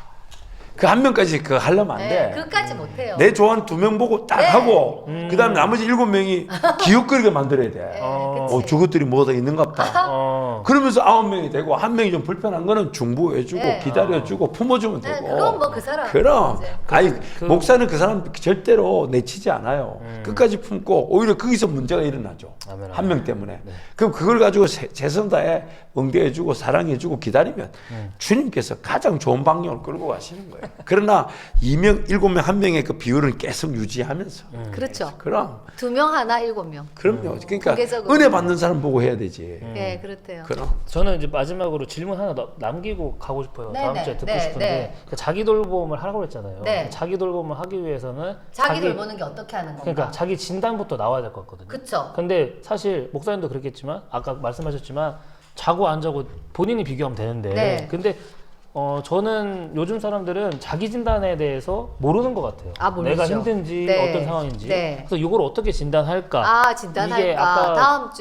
그 한 명까지 그 하려면 안 돼. 그까지 못 해요. 내 좋아하는 2명 보고 딱 네. 하고 그다음에 나머지 7명이 기웃거리게 만들어야 돼. 그치. 저것들이 뭐가 있는갑다. 그러면서 9명이 되고 1명이 좀 불편한 거는 중보해주고 네. 기다려주고 품어주면 네, 되고. 그건 뭐 그 사람. 그럼. 이제. 아니 목사는 그 사람 절대로 내치지 않아요. 끝까지 품고 오히려 거기서 문제가 일어나죠. 아멘, 한 명 때문에. 그럼 그걸 가지고 최선 다해 응대해주고 사랑해주고 기다리면 주님께서 가장 좋은 방향을 끌고 가시는 거예요. 그러나 2명, 7명, 1명의 그 비율은 계속 유지하면서. 그렇죠. 그럼. 2명 하나 7명. 그럼요. 그러니까 공개적으로. 은혜 받는 사람 보고 해야 되지. 예, 그렇대요. 그럼. 저는 이제 마지막으로 질문 하나 남기고 가고 싶어요. 네, 다음 네, 주에 듣고 네, 싶은데 네. 그 자기 돌봄을 하라고 했잖아요. 네. 자기 돌봄을 하기 위해서는 자기 돌보는 게 어떻게 하는 건가? 그러니까 자기 진단부터 나와야 될 것 같거든요. 그쵸. 근데 사실 목사님도 그랬겠지만 아까 말씀하셨지만 자고 안 자고 본인이 비교하면 되는데 네. 근데 저는 요즘 사람들은 자기 진단에 대해서 모르는 것 같아요. 모르죠. 내가 힘든지 네. 어떤 상황인지. 네. 그래서 이걸 어떻게 진단할까? 이게 진단할까? 아까 다음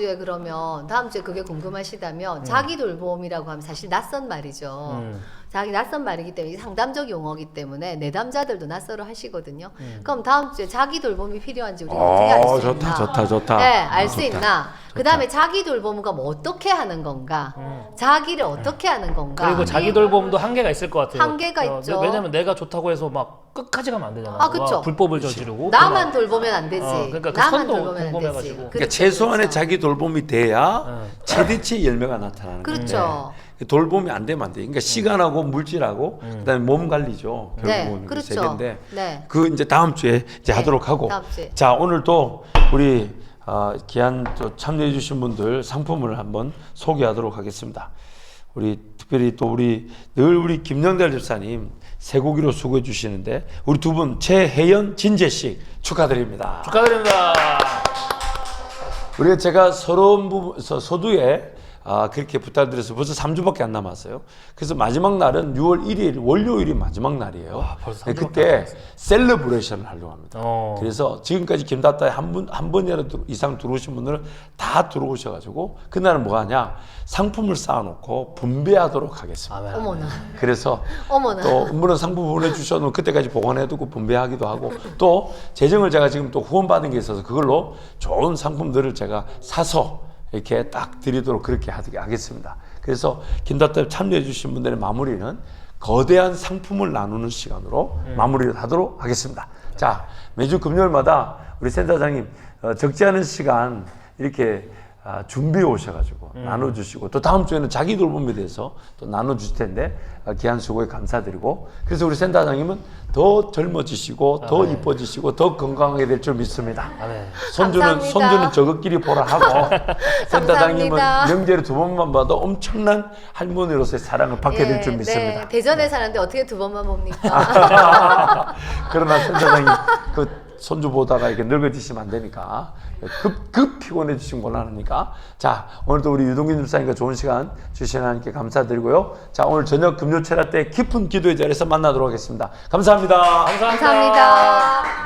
주에 그게 궁금하시다면 자기 돌봄이라고 하면 사실 낯선 말이죠. 자기 낯선 말이기 때문에 상담적 용어이기 때문에 내담자들도 낯설어 하시거든요. 그럼 다음 주에 자기 돌봄이 필요한지 우리가 어떻게 알 수 있나? 좋다. 네, 알 수 있나? 그 다음에 자기 돌봄가 뭐 어떻게 하는 건가? 자기를 어떻게 하는 건가? 그리고 자기 돌봄도 한계가 있을 것 같아요. 한계가 있죠. 왜냐면 내가 좋다고 해서 막 끝까지 가면 안 되잖아. 그쵸. 불법을 저지르고. 나만 돌보면 안 되지. 그러니까 그 나만 선도 돌보면 안 되지. 궁금해가지고. 그러니까 최소한의 그렇죠. 자기 돌봄이 돼야 최대치의 열매가 나타나는 거예요. 그렇죠. 돌봄이 안 되면 안 돼. 그러니까 시간하고 물질하고 그다음에 몸 관리죠. 네, 결국은 그렇죠. 세 개인데 네. 그 이제 다음 주에 이제 네, 하도록 하고. 다음 주에. 자 오늘 또 우리 귀한 또 참여해 주신 분들 상품을 한번 소개하도록 하겠습니다. 우리 특별히 또 우리 김영달 집사님 쇠고기로 수고해 주시는데 우리 두 분 최혜연, 진재씨 축하드립니다. 축하드립니다. 우리가 제가 서두에 그렇게 부탁드려서 벌써 3주밖에 안 남았어요. 그래서 마지막 날은 6월 1일 월요일이 마지막 날이에요. 벌써 3주밖에 그때 셀러브레이션을 하려고 합니다. 그래서 그래서 지금까지 김다따에 한 번이라도 이상 들어오신 분들은 다 들어오셔가지고 그날은 뭐 하냐 상품을 쌓아놓고 분배하도록 하겠습니다. 어머나. 그래서 어머나. 또 물론 상품 보내주셔도 그때까지 보관해두고 분배하기도 하고 또 재정을 제가 지금 또 후원받은 게 있어서 그걸로 좋은 상품들을 제가 사서 이렇게 딱 드리도록 그렇게 하겠습니다. 그래서 김다따 참여해 주신 분들의 마무리는 거대한 상품을 나누는 시간으로 마무리를 하도록 하겠습니다. 자, 매주 금요일마다 우리 센터장님 적지 않은 시간 이렇게 준비해 오셔가지고 나눠주시고 또 다음 주에는 자기 돌봄에 대해서 또 나눠주실 텐데 귀한 수고에 감사드리고 그래서 우리 센터장님은 더 젊어지시고 더 이뻐지시고 더 건강하게 될 줄 믿습니다. 손주는 저것끼리 보라 하고 센터장님은 감사합니다. 명절에 2번만 봐도 엄청난 할머니로서의 사랑을 받게 될 줄 믿습니다. 네. 대전에 사는데 어떻게 2번만 봅니까? 그러나 센터장님 그 손주 보다가 이렇게 늙어지시면 안 되니까 급 피곤해지신 곤란하니까 자 오늘도 우리 유동균 집사님과 좋은 시간 주신 하나님께 감사드리고요. 자 오늘 저녁 금요 철야 때 깊은 기도의 자리에서 만나도록 하겠습니다. 감사합니다. 감사합니다.